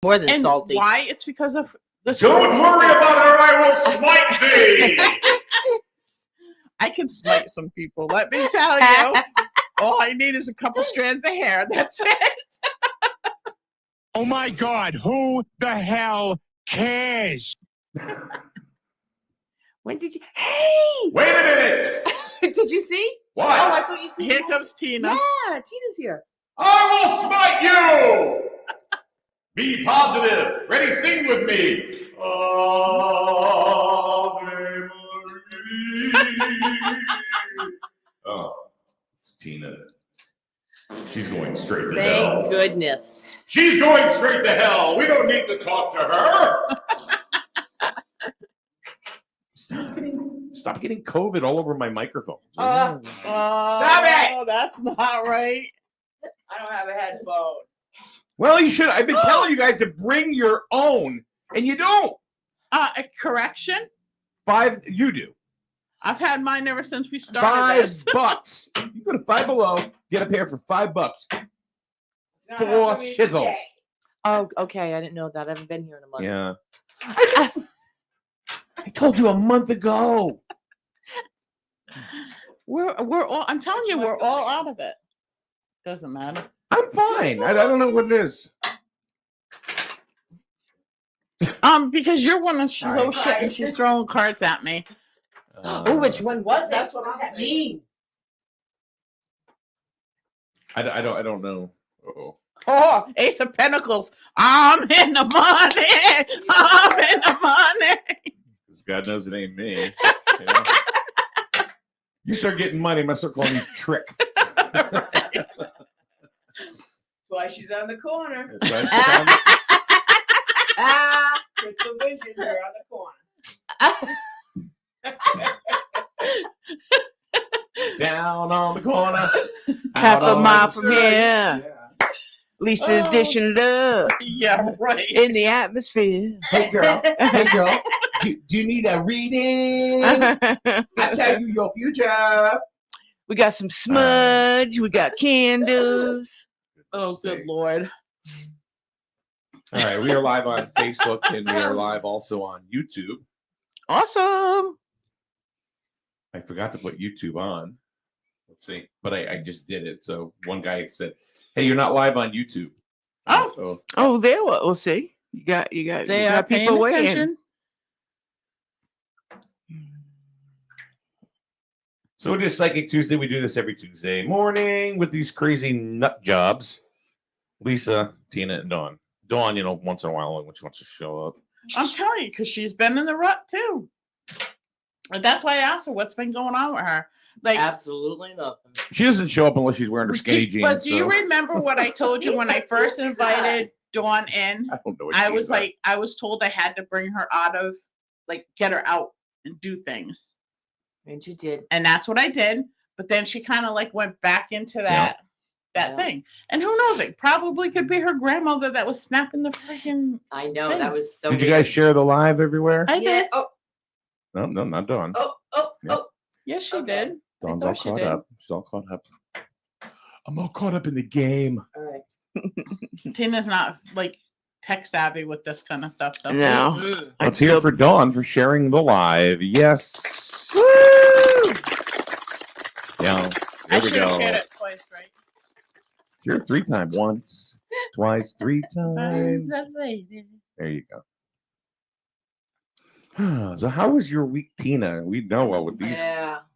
More than And salty. why? It's because of the. Don't worry about it, or I will smite thee. I can smite some people. Let me tell you. All I need is a couple strands of hair. That's it. Oh my God! Who the hell cares? When did you? Hey! Wait a minute. Did you see? What? Oh, I thought you see. Here comes Tina. Yeah, Tina's here. I will smite you. Be positive. Ready, sing with me. Ave Maria. Oh, it's Tina. She's going straight to hell. Thank goodness. She's going straight to hell. We don't need to talk to her. Stop getting COVID all over my microphone. Stop it! That's not right. I don't have a headphone. Well, you should. I've been telling you guys to bring your own, and you don't. A correction. You do. I've had mine ever since we started this. $5. You go to Five Below, get a pair for $5 for shizzle. Oh, okay. I didn't know that. I haven't been here in a month. Yeah. I told you a month ago. We're all. I'm telling you, we're all out of it. Doesn't matter. I'm fine. I don't know what it is. Because you're one of those shit and she's throwing cards at me. Which one was that? What does that mean? I don't know. Uh-oh. Oh, Ace of Pentacles. I'm in the money. I'm in the money. Because God knows it ain't me. You know? You start getting money, I'm going to start calling you Trick. That's why she's on the corner. Crystal Vision, you're on the corner. Down on the corner. Half a mile from here. Yeah. Lisa's dishing love Yeah, right. in the atmosphere. Hey girl, do you need a reading? I tell you your future. We got some smudge. We got candles. Oh, good Lord. All right, we are live on Facebook and we are live also on YouTube. Awesome. I forgot to put YouTube on. Let's see, but I just did it. So one guy said, "Hey, you're not live on YouTube." Oh, Oh, there. We'll see. You got they are paying people waiting. attention. So it is Psychic Tuesday. We do this every Tuesday morning with these crazy nut jobs. Lisa, Tina, and Dawn. Dawn, once in a while when she wants to show up. I'm telling you, because she's been in the rut too. And that's why I asked her what's been going on with her. Like, absolutely nothing. She doesn't show up unless she's wearing her skinny jeans. But do you remember what I told you when I first invited Dawn in? I don't know. I was told I had to bring her out of, get her out and do things. And you did. And that's what I did. But then she kind of went back into that thing. And who knows? It probably could be her grandmother that was snapping the freaking. I know. things. That was so Did you guys share the live everywhere? I did. Oh. No, not Dawn. Oh. Yes, she did. Dawn's all caught up. She's all caught up. I'm all caught up in the game. All right. Tina's not tech savvy with this kind of stuff. So No. Let's hear it for Dawn for sharing the live. Yes. Woo! Yeah. I There we should have go. shared it twice, right? Share it 3 times. Once, twice, 3 times. There you go. So how was your week, Tina? We know what these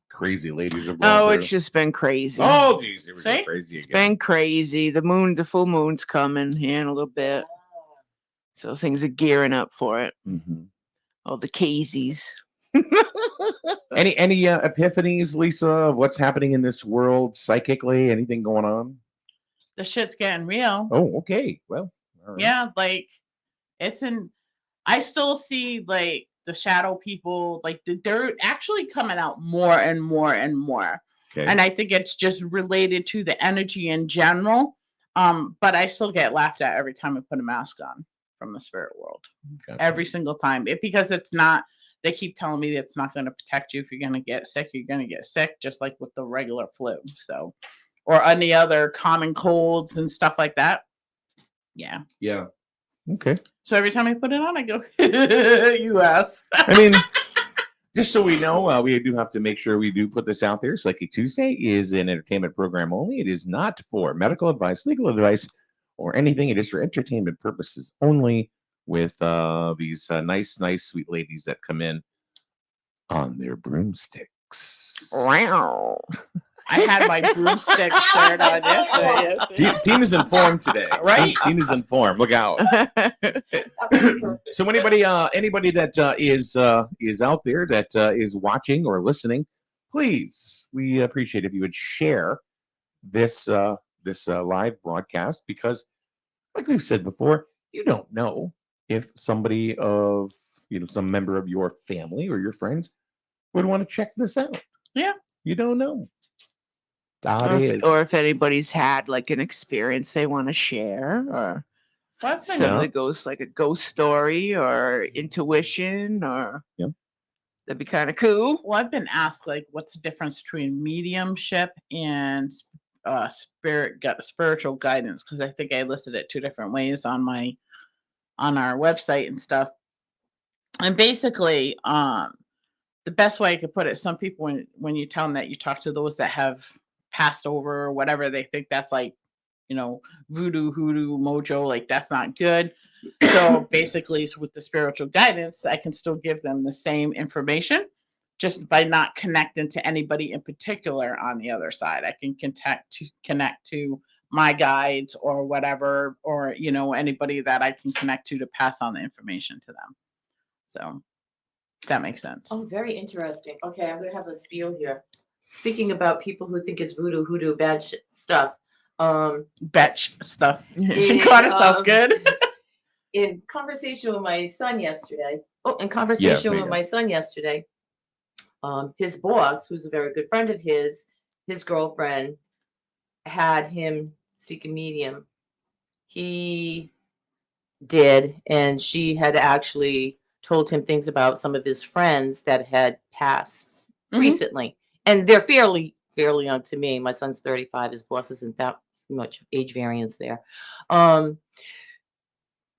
crazy ladies are going Oh, through. it's just been crazy. Oh, geez. It was See? crazy It's again. been crazy. The full moon's coming here in a little bit. So things are gearing up for it. Mm-hmm. All the Kazies. Any epiphanies, Lisa, of what's happening in this world psychically? Anything going on? The shit's getting real. Oh, okay. Well, all right. Yeah, I still see the shadow people, they're actually coming out more and more and more. Okay. And I think it's just related to the energy in general. But I still get laughed at every time I put a mask on from the spirit world. Gotcha. Every single time. Because it's not, they keep telling me it's not going to protect you. If you're going to get sick, you're going to get sick, just like with the regular flu. So, or any other common colds and stuff like that. Yeah. Yeah. Okay. So every time I put it on, I go, U.S. I mean, just so we know, we do have to make sure we do put this out there. Psyche Tuesday is an entertainment program only. It is not for medical advice, legal advice, or anything. It is for entertainment purposes only with these nice, sweet ladies that come in on their broomsticks. Wow. I had my broomstick shirt on yesterday. Team is informed today, Right. Team is informed. Look out. So anybody that is out there that is watching or listening, please, we appreciate if you would share this live broadcast, because like we've said before, you don't know if somebody of some member of your family or your friends would want to check this out. Yeah. You don't know. Or if anybody's had like an experience they want to share, or something that goes like a ghost story or intuition, or that'd be kind of cool. Well, I've been asked like, what's the difference between mediumship and spiritual guidance? Because I think I listed it 2 different ways on our website and stuff. And basically, the best way I could put it, some people when you tell them that you talk to those that have passed over or whatever, they think that's like, voodoo, hoodoo, mojo, like that's not good. So basically, with the spiritual guidance, I can still give them the same information, just by not connecting to anybody in particular on the other side. I can connect to my guides or whatever, or anybody that I can connect to pass on the information to them. So if that makes sense. Oh, very interesting. Okay, I'm gonna have a spiel here. Speaking about people who think it's voodoo, hoodoo, bad stuff. Betch stuff. She caught herself good. In conversation with my son yesterday. His boss, who's a very good friend of his girlfriend had him seek a medium. He did, and she had actually told him things about some of his friends that had passed recently, and they're fairly young to me. My son's 35. His boss isn't that much age variance there.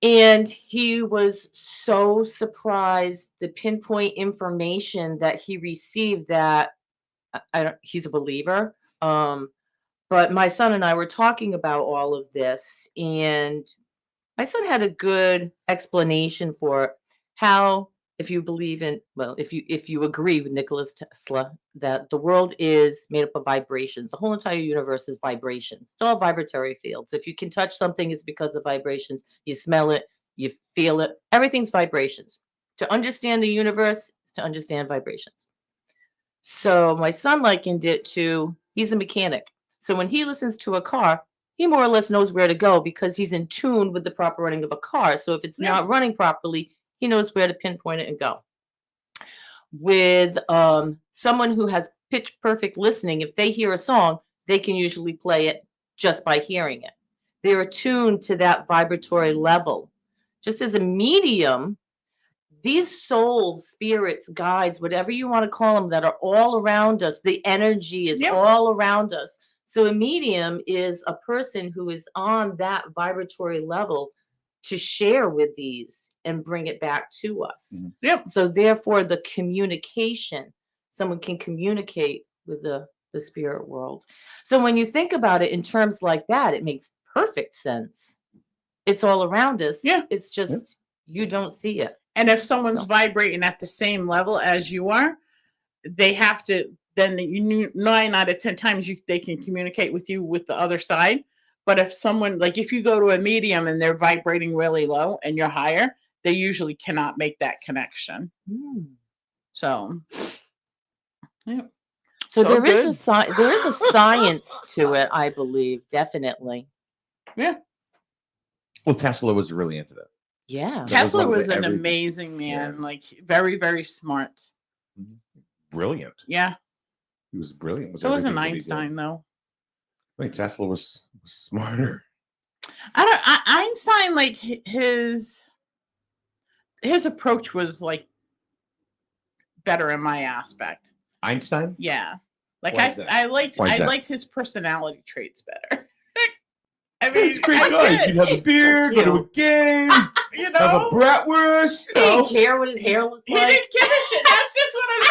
And he was so surprised the pinpoint information that he received, that he's a believer. But my son and I were talking about all of this, and my son had a good explanation for how, if you believe in, if you agree with Nikola Tesla, that the world is made up of vibrations. The whole entire universe is vibrations. It's all vibratory fields. If you can touch something, it's because of vibrations. You smell it, you feel it. Everything's vibrations. To understand the universe is to understand vibrations. So my son likened it to, he's a mechanic. So when he listens to a car, he more or less knows where to go because he's in tune with the proper running of a car. So if it's not running properly, he knows where to pinpoint it and go. With someone who has pitch perfect listening, if they hear a song, they can usually play it just by hearing it. They're attuned to that vibratory level. Just as a medium, these souls, spirits, guides, whatever you want to call them, that are all around us, the energy is all around us. So a medium is a person who is on that vibratory level to share with these and bring it back to us. So therefore, the communication, someone can communicate with the spirit world. So when you think about it in terms like that, it makes perfect sense. It's all around us. It's just you don't see it. And if someone's vibrating at the same level as you are, they have to, then 9 out of 10 times they can communicate with you with the other side. But if someone, like if you go to a medium and they're vibrating really low and you're higher, they usually cannot make that connection. So, So there is a science to it, I believe, definitely. Well, Tesla was really into that. Yeah. Tesla was an amazing man, like very, very smart. Brilliant. Yeah. He was brilliant. So wasn't Einstein, though. I think Tesla was smarter. Einstein, like his approach was like better in my aspect. Einstein? Yeah. Like I liked his personality traits better. I mean, It's a great I guy. You did. can have a beer, go to a game, You have a know, bratwurst. You He didn't know, care what his hair looked he like. didn't give a shit. That's just what I'm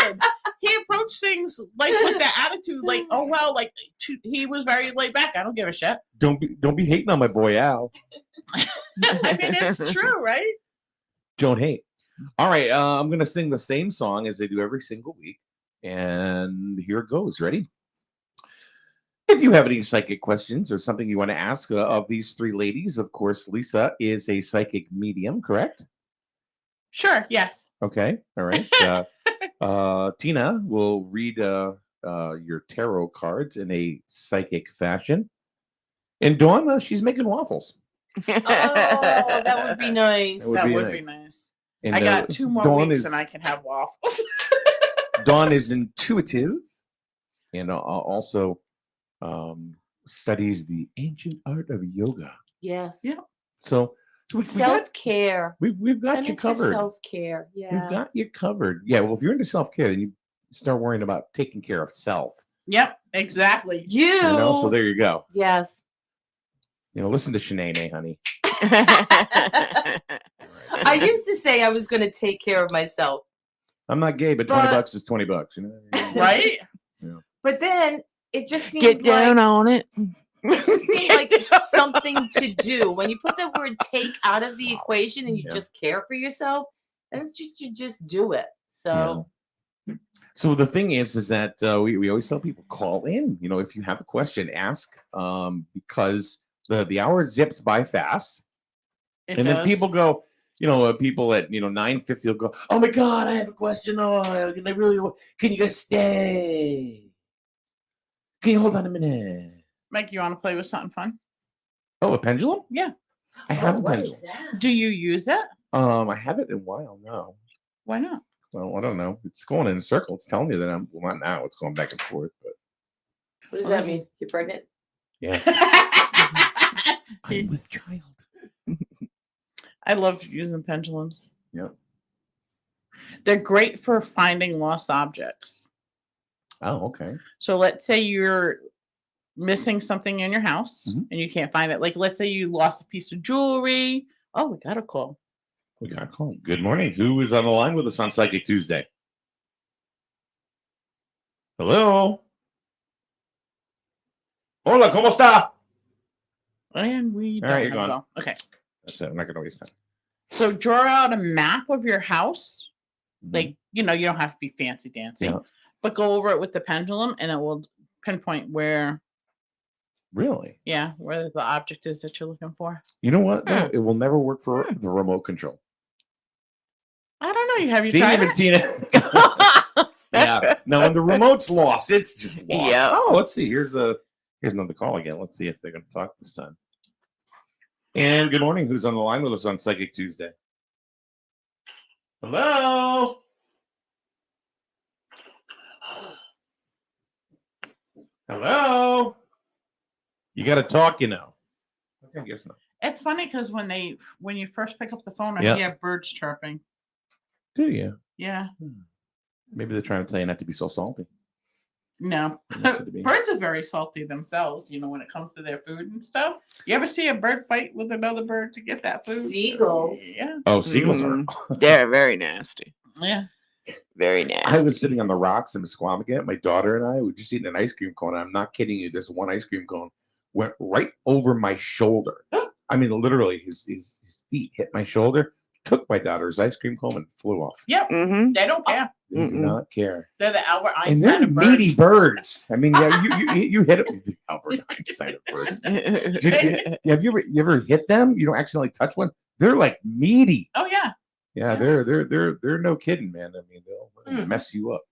saying. He approached things like with that attitude, like, oh well, like he was very laid back. I don't give a shit. don't be hating on my boy Al. I mean, it's true, right? Don't hate. All right, I'm gonna sing the same song as they do every single week, and here it goes. Ready? If you have any psychic questions or something you want to ask of these three ladies, of course, Lisa is a psychic medium, correct? Sure. Yes. Okay. All right. Tina will read your tarot cards in a psychic fashion. And Dawn, she's making waffles. Oh, that would be nice. That would be nice. And, I got 2 more Dawn weeks and I can have waffles. Dawn is intuitive and also studies the ancient art of yoga. Yes. Yeah. So Self-care. we've got you covered. Self-care. Yeah. We've got you covered. Yeah. Well, if you're into self-care, then you start worrying about taking care of self. Yep. Exactly. You know, so there you go. Yes. You know, listen to Shanae, honey. I used to say I was going to take care of myself. I'm not gay, but $20 is $20. You know? Right? Yeah. But then it just seemed Get down on it. It just seemed like something to do. When you put the word take out of the equation and you just care for yourself, then it's just you just do it. So So the thing is that we always tell people call in. You know, if you have a question, ask because the hour zips by fast. Then people go, you know, people at 9:50 will go, oh my God, I have a question. Oh, can you guys stay? Can you hold on a minute? Mike, you want to play with something fun? Oh, a pendulum? Yeah. I have a what pendulum. is that? Do you use it? I haven't in a while now. Why not? Well, I don't know. It's going in a circle. It's telling me that not now. It's going back and forth. But What does that mean? You're pregnant? yes, I'm with child. I love using pendulums. Yep. They're great for finding lost objects. Oh, okay. So let's say you're missing something in your house Mhm. and you can't find it. Like let's say you lost a piece of jewelry. Oh, we got a call. We got a call. Good morning. Who is on the line with us on Psychic Tuesday? Hello. Hola, ¿cómo está? And we All don't right, you're have a gone. call. Okay. That's it. I'm not going to waste time. So draw out a map of your house. Like, you don't have to be fancy dancy, Yeah. but go over it with the pendulum and it will pinpoint where Really? where the object is that you're looking for. You know what? No, it will never work for the remote control. I don't know. Have you See, tried even it? Tina. Yeah. No, when the remote's lost, it's just lost. Yeah. Oh, let's see. Here's another call again. Let's see if they're going to talk this time. And good morning. Who's on the line with us on Psychic Tuesday? Hello. Hello. You got to talk, Okay, I guess not. It's funny because when you first pick up the phone, I Yeah. hear birds chirping. Do you? Yeah. Maybe they're trying to tell you not to be so salty. No. That's what it means. Birds are very salty themselves, when it comes to their food and stuff. You ever see a bird fight with another bird to get that food? Seagulls. Yeah. Oh, seagulls are. They're very nasty. Yeah. Very nasty. I was sitting on the rocks in Squamicut. My daughter and I were just eating an ice cream cone. I'm not kidding you. This one ice cream cone went right over my shoulder. I mean, literally, his feet hit my shoulder, took my daughter's ice cream cone, and flew off. Yep. Mm-hmm. They don't care. They do not care. They're the Albert And Einstein they're of birds. meaty birds. I mean, yeah, you hit it with the Albert Einstein of birds. Have you ever hit them? You don't accidentally touch one. They're like meaty. Oh yeah. Yeah, they're no kidding, man. I mean, they'll mess you up.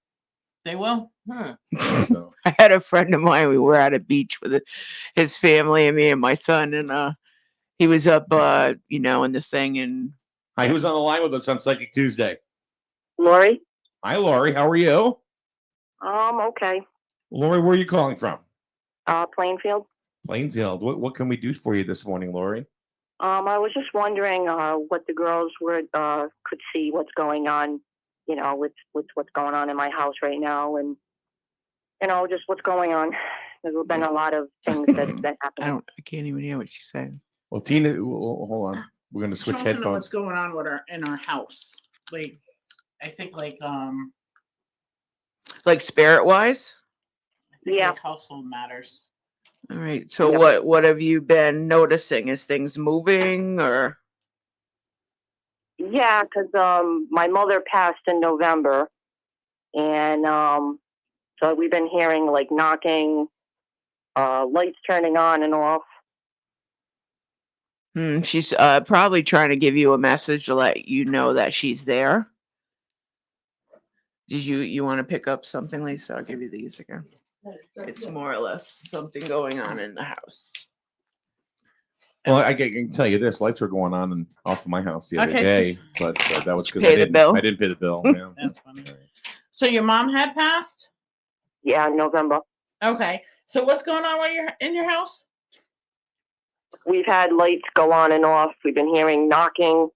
They will. So. I had a friend of mine. We were at a beach with his family and me and my son, and he was up, in the thing. And Hi, who's on the line with us on Psychic Tuesday? Lori? Hi, Lori. How are you? Okay. Lori, where are you calling from? Plainfield. Plainfield. What can we do for you this morning, Lori? I was just wondering what the girls could see what's going on, with what's going on in my house right now, and just what's going on. There's been a lot of things that happened. I can't even hear what she's saying. Well, Tina, hold on. We're going to switch She wants to know what's headphones. going on with in our house. Like, I think Like spirit wise? Yeah. like household matters. All right. So Yep. what have you been noticing? Is things moving or? Yeah, because my mother passed in November, and so we've been hearing like knocking, lights turning on and off. She's probably trying to give you a message to let you know that she's there. Did you want to pick up something, Lisa? I'll give you these again. It's more or less something going on in the house. Well, I can tell you this: lights were going on and off in my house the other Okay, day, so- but that was because Pay the bill? I didn't pay the bill. Yeah. That's funny. So your mom had passed? Yeah, November. Okay. So what's going on when you're in your house? We've had lights go on and off. We've been hearing knocking.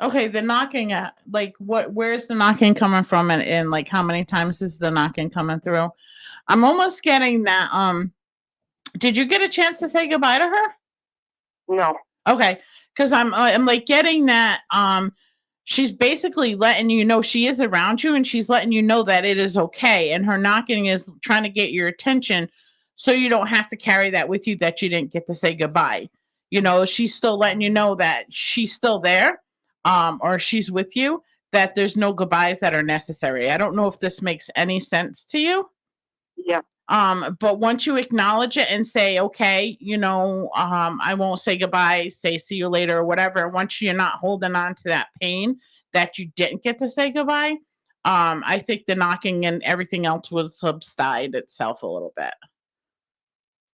Okay, the knocking at like where's the knocking coming from and like how many times is the knocking coming through? I'm almost getting that did you get a chance to say goodbye to her? No. Okay, because I'm like getting that she's basically letting you know she is around you and she's letting you know that it is okay, and her knocking is trying to get your attention so you don't have to carry that with you that you didn't get to say goodbye. You know, she's still letting you know that she's still there, or she's with you, that there's no goodbyes that are necessary. I don't know if this makes any sense to you. Yeah. But once you acknowledge it and say, okay, I won't say goodbye, say see you later or whatever. Once you're not holding on to that pain that you didn't get to say goodbye, I think the knocking and everything else will subside itself a little bit.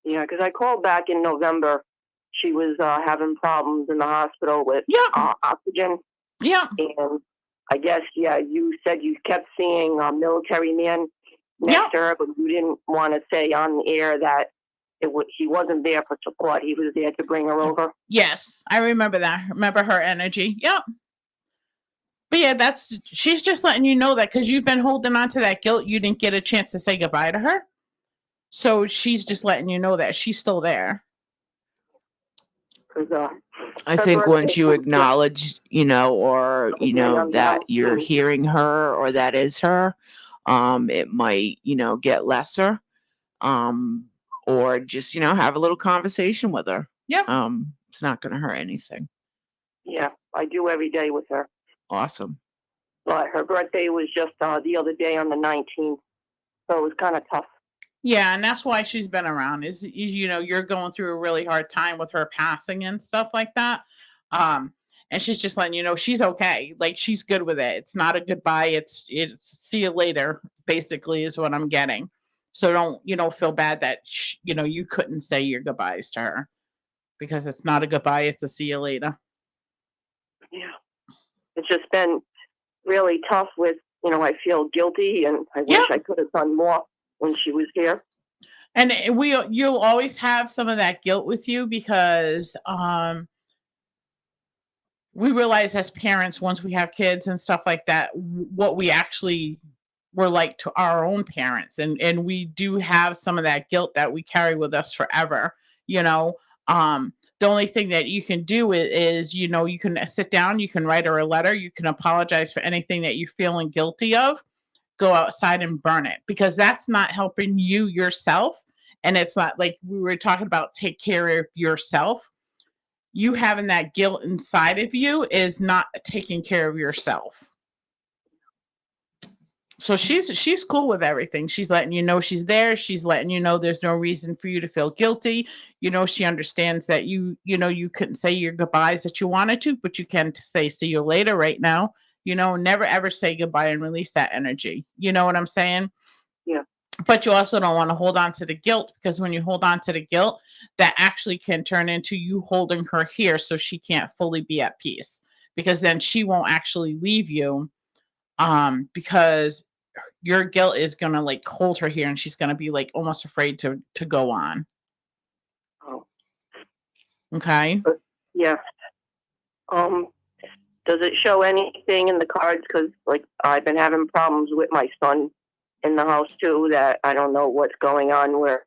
Yeah, because I called back in November. She was having problems in the hospital with oxygen. Yeah. And I guess, you said you kept seeing a military man next to her, but you didn't want to say on the air that he wasn't there for support. He was there to bring her over. Yes, I remember that. Remember her energy. Yep. But yeah, she's just letting you know that because you've been holding on to that guilt. You didn't get a chance to say goodbye to her. So she's just letting you know that she's still there. I think once you acknowledge, that you're hearing her or that is her, it might, get lesser. Or just, have a little conversation with her. Yep. It's not going to hurt anything. Yeah, I do every day with her. Awesome. But her birthday was just the other day on the 19th. So it was kind of tough. Yeah, and that's why she's been around. Is you're going through a really hard time with her passing and stuff like that. And she's just letting you know she's okay. Like she's good with it. It's not a goodbye. It's see you later. Basically, is what I'm getting. So don't feel bad that you couldn't say your goodbyes to her, because it's not a goodbye. It's a see you later. Yeah, it's just been really tough. With I feel guilty, and I wish I could have done more when she was here. And you'll always have some of that guilt with you because we realize as parents, once we have kids and stuff like that, what we actually were like to our own parents. And we do have some of that guilt that we carry with us forever. The only thing that you can do is you can sit down, you can write her a letter, you can apologize for anything that you're feeling guilty of, go outside and burn it, because that's not helping you yourself. And it's not like we were talking about take care of yourself. You having that guilt inside of you is not taking care of yourself. So she's cool with everything. She's letting you know she's there. She's letting you know there's no reason for you to feel guilty. She understands that you couldn't say your goodbyes that you wanted to, but you can say see you later right now. Never ever say goodbye and release that energy. You know what I'm saying? Yeah. But you also don't want to hold on to the guilt, because when you hold on to the guilt, that actually can turn into you holding her here so she can't fully be at peace, because then she won't actually leave you, because your guilt is going to like hold her here and she's going to be like almost afraid to go on. Oh. Okay. Yeah. Does it show anything in the cards? Because like I've been having problems with my son in the house too, that I don't know what's going on, where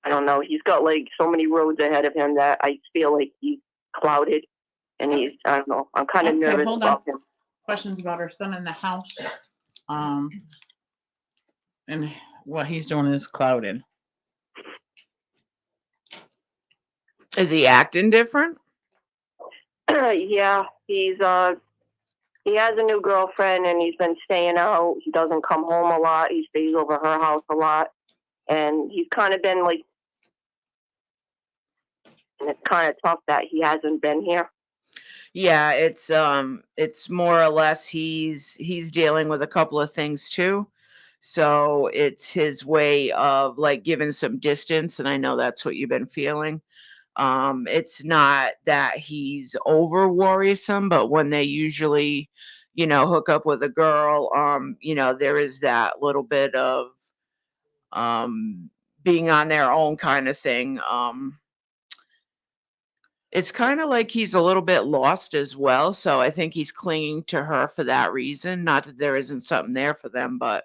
I don't know. He's got like so many roads ahead of him that I feel like he's clouded, and I don't know. I'm kind of Okay, nervous hold on. about him. Questions about our son in the house. And what he's doing is clouded. Is he acting different? Yeah, he has a new girlfriend, and he's been staying out. He doesn't come home a lot. He stays over her house a lot, and he's kind of been like, and it's kind of tough that he hasn't been here. Yeah, it's more or less he's dealing with a couple of things too. So it's his way of like giving some distance, and I know that's what you've been feeling. It's not that he's over worrisome, but when they usually, hook up with a girl, there is that little bit of being on their own kind of thing. It's kind of like he's a little bit lost as well. So I think he's clinging to her for that reason. Not that there isn't something there for them, but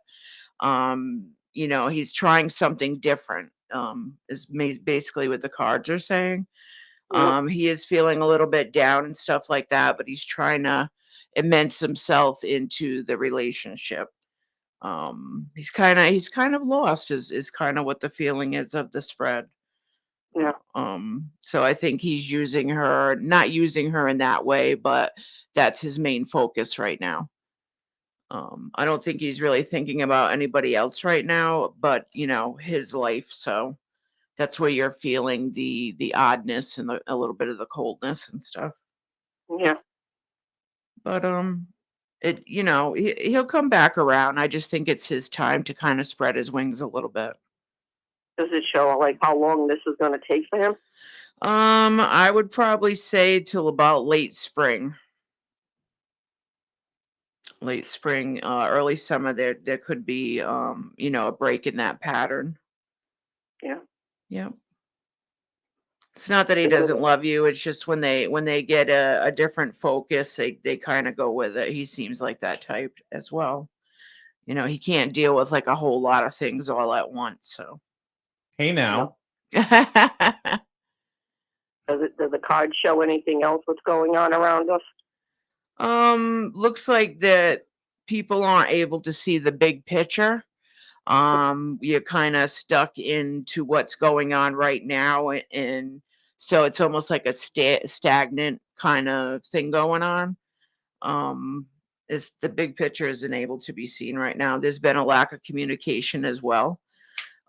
he's trying something different. Basically what the cards are saying. He is feeling a little bit down and stuff like that, but he's trying to immerse himself into the relationship. He's kind of lost is kind of what the feeling is of the spread. Yeah. So I think he's not using her in that way, but that's his main focus right now. I don't think he's really thinking about anybody else right now, but his life. So that's where you're feeling the oddness and a little bit of the coldness and stuff. Yeah. But he'll come back around. I just think it's his time to kind of spread his wings a little bit. Does it show like how long this is going to take for him? I would probably say till about late spring, early summer. There could be a break in that pattern. Yeah. Yeah. It's not that he doesn't love you. It's just when they get a different focus, they kind of go with it. He seems like that type as well. He can't deal with like a whole lot of things all at once. So. Hey now. Does the card show anything else what's going on around us? Looks like that people aren't able to see the big picture. You're kind of stuck into what's going on right now, and so it's almost like a stagnant kind of thing going on. Is the big picture isn't able to be seen right now. There's been a lack of communication as well.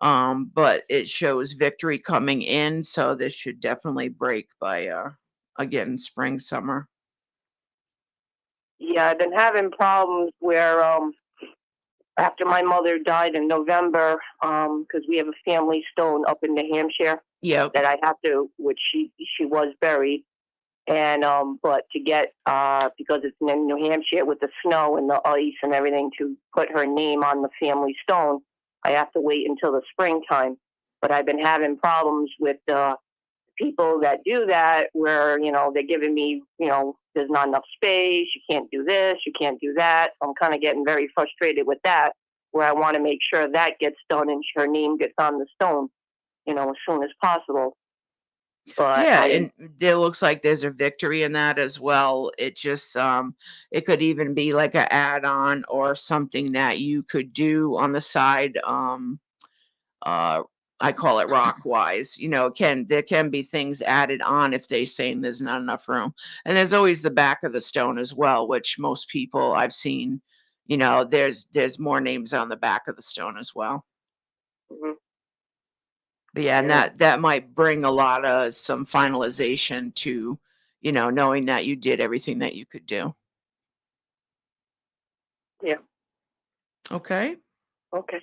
But it shows victory coming in, so this should definitely break by again spring, summer. Yeah, I've been having problems where after my mother died in November, because we have a family stone up in New Hampshire. Yep. That I have to, which she was buried, and but to get because it's in New Hampshire with the snow and the ice and everything, to put her name on the family stone, I have to wait until the springtime. But I've been having problems with people that do that, where they're giving me, there's not enough space, you can't do this, you can't do that. So I'm kind of getting very frustrated with that, where I want to make sure that gets done and her name gets on the stone, as soon as possible. But yeah, and it looks like there's a victory in that as well. It just it could even be like an add-on or something that you could do on the side. I call it rock wise. There can be things added on if they saying there's not enough room. And there's always the back of the stone as well, which most people I've seen, there's more names on the back of the stone as well. Mm-hmm. But yeah, and that might bring a lot of some finalization to, knowing that you did everything that you could do. Yeah. Okay. Okay.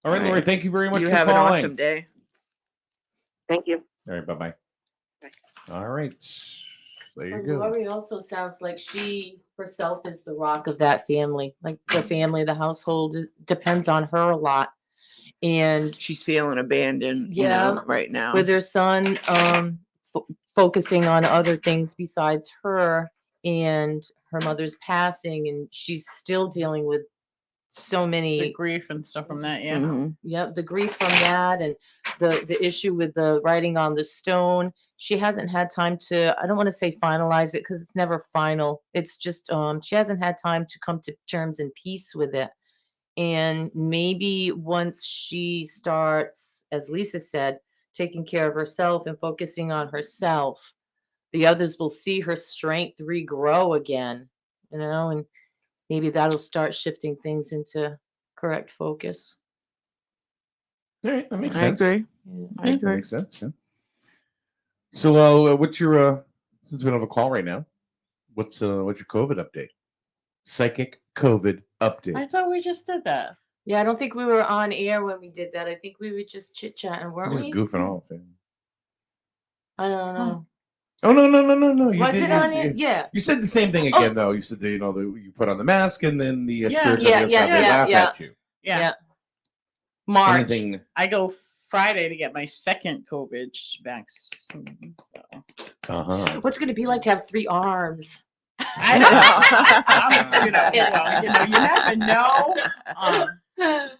All right, Lori, thank you very much You for have calling. an awesome day. Thank you. All right, bye-bye. All right. There you go. Lori also sounds like she herself is the rock of that family. Like the family, the household depends on her a lot. And she's feeling abandoned, right now. With her son focusing on other things besides her, and her mother's passing, and she's still dealing with so many the grief and stuff from that. Yeah. Mm-hmm. Yep, the grief from that, and the issue with the writing on the stone. She hasn't had time to, I don't want to say finalize it because it's never final. It's just she hasn't had time to come to terms and peace with it. And maybe once she starts, as Lisa said, taking care of herself and focusing on herself, the others will see her strength regrow again, and maybe that'll start shifting things into correct focus. All right, that makes I sense. agree. Yeah. I That agree. makes sense. Yeah. So, what's your since we don't have a call right now, what's your COVID update? Psychic COVID update. I thought we just did that. Yeah, I don't think we were on air when we did that. I think we were just chit-chatting, weren't Just we? goofing off. I don't know. Oh no! You Was did. it on it? Yeah. You said the same thing again, though. You said that, you put on the mask, and then the spirits on the other side, they laugh at you. Yeah. March. Anything? I go Friday to get my second COVID vaccine. So. What's it going to be like to have 3 arms? I know. You never know.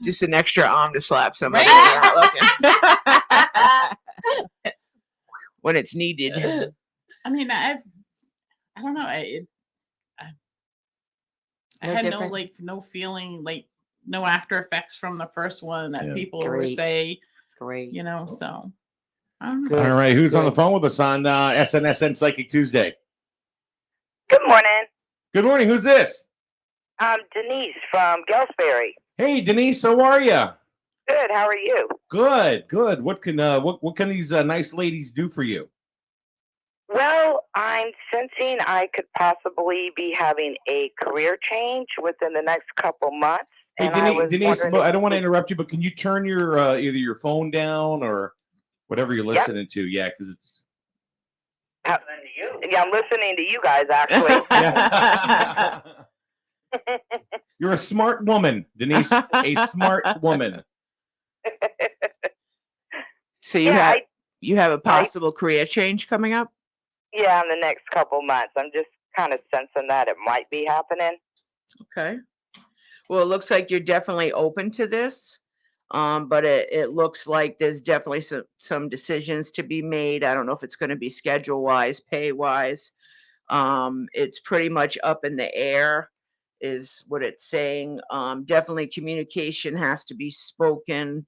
Just an extra arm to slap somebody Right? looking. When it's needed. I mean, I don't know. I No had different? no feeling, no after effects from the first one that people were Great. say, Great. so. I don't know. Good. All right, who's on the Good. phone with us on SNSN Psychic Tuesday? Good morning. Good morning. Who's this? I'm Denise from Gillsbury. Hey, Denise. How are you? Good. How are you? Good. What can what can these nice ladies do for you? Well, I'm sensing I could possibly be having a career change within the next couple months. Hey, And I was Denise, wondering I don't want to interrupt you, but can you turn your either your phone down or whatever you're listening to? Yeah, because it's. Yeah, I'm listening to you guys, actually. Yeah. You're a smart woman, Denise. A smart woman. So you have a possible career change coming up? Yeah, in the next couple months. I'm just kind of sensing that it might be happening. Okay. Well, it looks like you're definitely open to this. But it looks like there's definitely some decisions to be made. I don't know if it's going to be schedule wise, pay wise. It's pretty much up in the air is what it's saying. Definitely communication has to be spoken.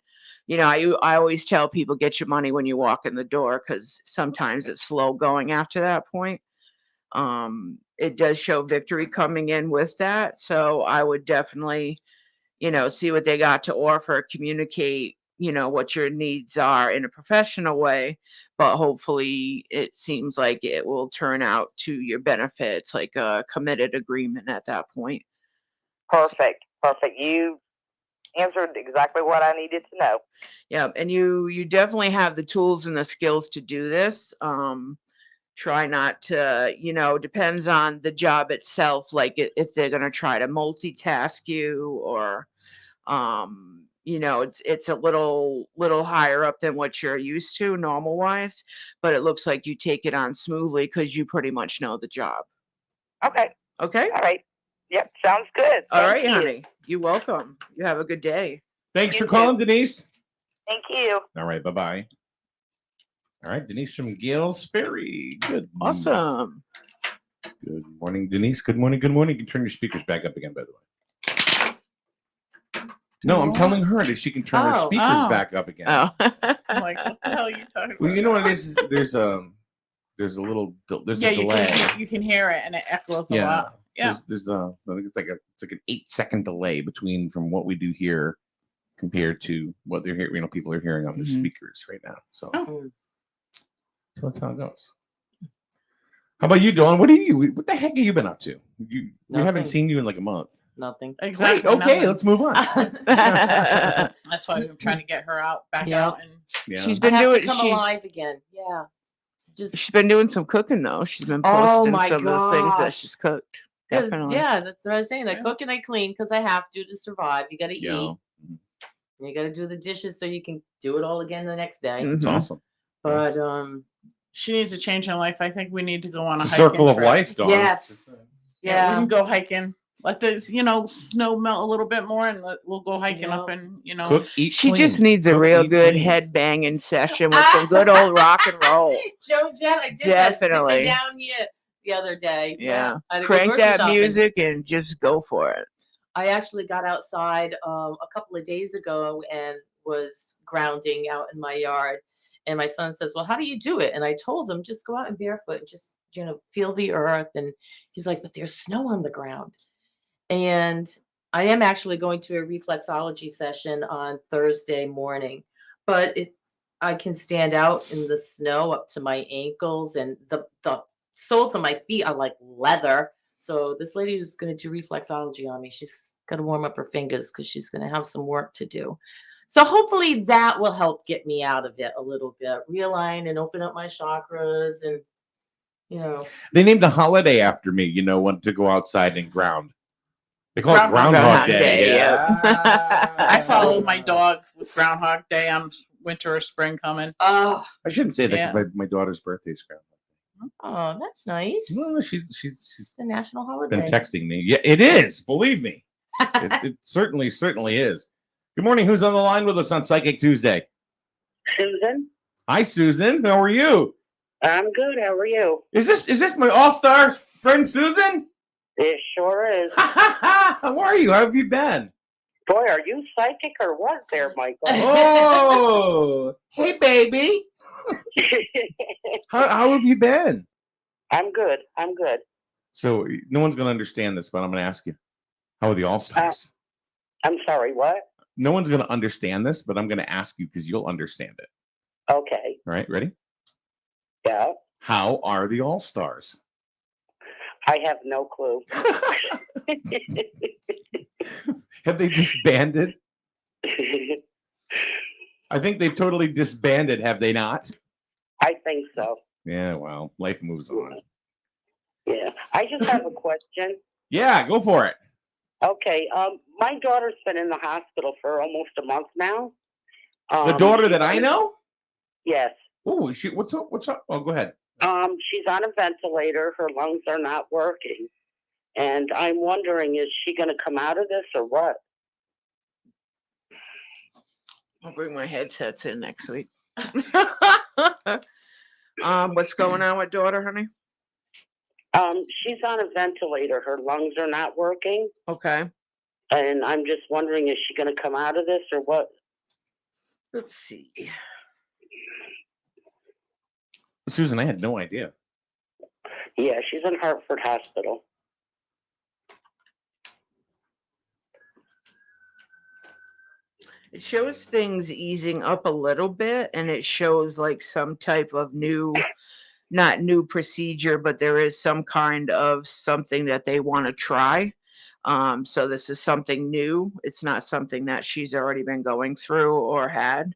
I always tell people get your money when you walk in the door, because sometimes it's slow going after that point. It does show victory coming in with that. So I would definitely, see what they got to offer, communicate, what your needs are in a professional way, but hopefully it seems like it will turn out to your benefits, like a committed agreement at that point. Perfect. You answered exactly what I needed to know. Yeah. And you definitely have the tools and the skills to do this. Try not to, depends on the job itself, like if they're going to try to multitask you, or it's a little higher up than what you're used to normal wise, but it looks like you take it on smoothly because you pretty much know the job. Okay. All right. Yep, sounds good. All right, honey, you're welcome. You have a good day. Thanks for calling, Denise. Thank you. All right, bye. All right, Denise from Gales Ferry. Good. Awesome. Good morning, Denise. Good morning. You can turn your speakers back up again, by the way. No, I'm telling her that she can turn her speakers back up again. Oh. I'm like, what the hell are you talking about? Well, you know what it is? There's a delay. You can hear it and it echoes a lot. Yeah. There's I think it's like an 8-second delay between from what we do here compared to what they're hearing. People are hearing on the speakers right now. So. So that's how it goes. How about you, Dawn? What the heck have you been up to? We haven't seen you in like a month. Nothing. Exactly. Great. Okay, nothing. let's move on. That's why I'm trying to get her back out. And she's been to doing. come alive again. Yeah. She's been doing some cooking though. She's been posting some of the things that she's cooked. Definitely. Yeah, that's what I was saying. I cook and I clean because I have to survive. You got to eat. And you got to do the dishes so you can do it all again the next day. It's awesome. But she needs a change in life. I think we need to go on a circle of life, Dawn. Yes. Yeah, we can go hiking. let the snow melt a little bit more, and we'll go hiking up, and Cook, eat, She clean. just needs a Cook, real eat, good clean. head banging session with some good old rock and roll. Joe Jet, I did Definitely. that sitting down here the other day. Yeah. I had to go Crank grocery that shopping. music and just go for it. I actually got outside a couple of days ago and was grounding out in my yard. And my son says, "Well, how do you do it?" And I told him, just go out and barefoot and just, feel the earth. And he's like, "But there's snow on the ground." And I am actually going to a reflexology session on Thursday morning, but I can stand out in the snow up to my ankles, and the soles of my feet are like leather. So this lady who's going to do reflexology on me, she's got to warm up her fingers because she's going to have some work to do. So hopefully that will help get me out of it a little bit, realign and open up my chakras, and They named a holiday after me. When to go outside and ground. They call it Groundhog Groundhog Day, Day. yep. I follow my dog with Groundhog Day on winter or spring coming. oh, I shouldn't say that because my daughter's birthday is Groundhog. oh, that's nice. Well, she's It's a national holiday. been texting me. Yeah, it is. Believe me, it certainly is. Good morning. Who's on the line with us on Psychic Tuesday? Susan, Hi, Susan. How are you? I'm good. How are you? Is this my all-star friend Susan? It sure is. How are you? How have you been? Boy, are you psychic or what there, Michael? Oh, hey, baby. How have you been? I'm good. I'm good. So no one's going to understand this, but I'm going to ask you. How are the all-stars? I'm sorry, what? No one's going to understand this, but I'm going to ask you because you'll understand it. Okay. All right, ready? Yeah. How are the all-stars? I have no clue. Have they disbanded? I think they've totally disbanded, have they not? I think so. Yeah, well, life moves on. Yeah. I just have a question. Yeah, go for it. Okay. My daughter's been in the hospital for almost a month now. The daughter that I know? Yes. Oh, what's up? Oh, go ahead. She's on a ventilator. Her lungs are not working. And I'm wondering, is she going to come out of this or what? I'll bring my headsets in next week. What's going on with daughter, honey? She's on a ventilator. Her lungs are not working. Okay. And I'm just wondering, is she going to come out of this or what? Let's see. Susan, I had no idea. Yeah, she's in Hartford Hospital. It shows things easing up a little bit, and it shows like some type of not new procedure, but there is some kind of something that they want to try. So this is something new. It's not something that she's already been going through or had.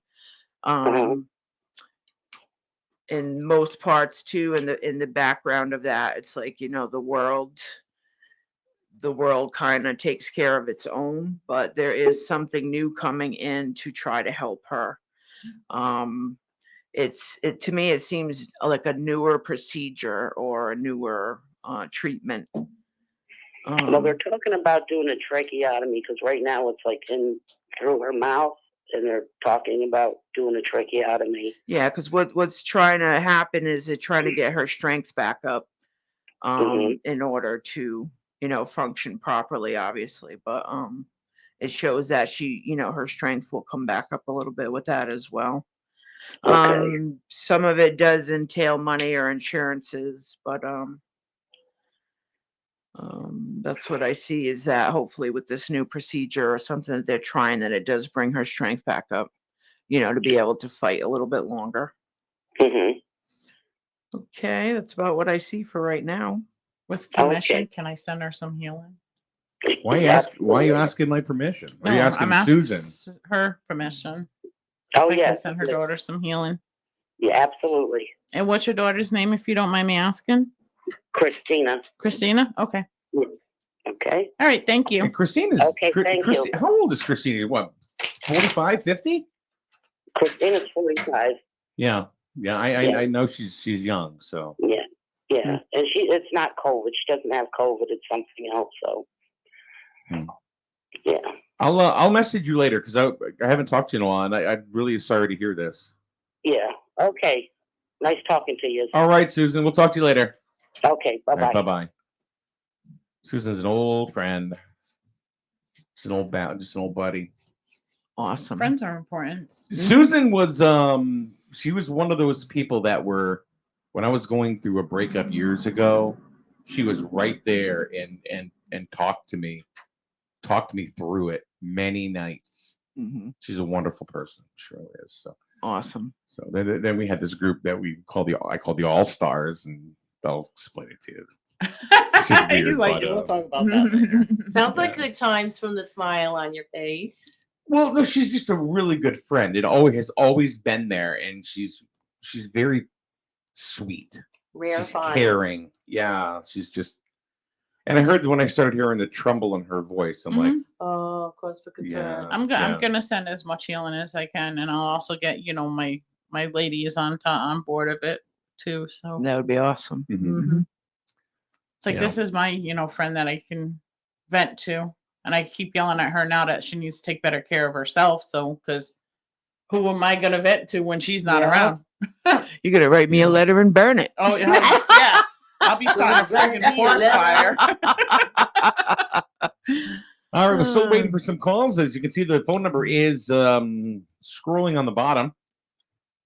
In most parts too, in the background of that, it's like, the world kind of takes care of its own, but there is something new coming in to try to help her. To me, it seems like a newer procedure or a newer treatment. Well, they're talking about doing a tracheotomy because right now it's like in through her mouth, and they're talking about doing a tracheotomy. Yeah, because what's trying to happen is they're trying to get her strength back up in order to function properly, obviously. But it shows that she, her strength will come back up a little bit with that as well. Okay. Some of it does entail money or insurances, but that's what I see, is that hopefully with this new procedure or something that they're trying, that it does bring her strength back up, to be able to fight a little bit longer. Okay, that's about what I see for right now. With permission, Can I send her some healing? Why are you asking my permission? Are you asking Susan? Her permission. Oh, I yeah. can send her daughter some healing. Yeah, absolutely. And what's your daughter's name, if you don't mind me asking? Christina. Christina? Okay. Okay. All right. Thank you. And Christina's Okay, thank you. How old is Christina? What, 45, 50? Christina's 45. Yeah. I know she's young, so. Yeah. And it's not COVID. She doesn't have COVID. It's something else. So. Yeah. I'll message you later because I haven't talked to you in a while, and I'm really sorry to hear this. Yeah. Okay. Nice talking to you. All right, Susan. We'll talk to you later. Okay. Bye bye. Bye bye. Susan's an old friend. Just an old buddy. Awesome. Friends are important. Susan was she was one of those people that were, when I was going through a breakup years ago, she was right there and talked me through it many nights. Mm-hmm. She's a wonderful person, she really is. So awesome. So then we had this group that I call the All Stars, and they'll explain it to you. Weird, He's like, we'll talk about that later. Sounds like good times from the smile on your face. Well, no, she's just a really good friend. It has always been there, and she's very sweet. Rare She's finds. caring. Yeah, she's just. And I heard when I started hearing the tremble in her voice, I'm like, oh, cause for concern. Yeah. I'm gonna send as much healing as I can, and I'll also get my lady is on board of it too. So that would be awesome. Mm-hmm. It's like this is my friend that I can vent to. And I keep yelling at her now that she needs to take better care of herself. So, because who am I going to vent to when she's not around? You're going to write me a letter and burn it. Oh, yeah. Yeah. I'll be starting a freaking forest fire. All right, we're still waiting for some calls. As you can see, the phone number is scrolling on the bottom,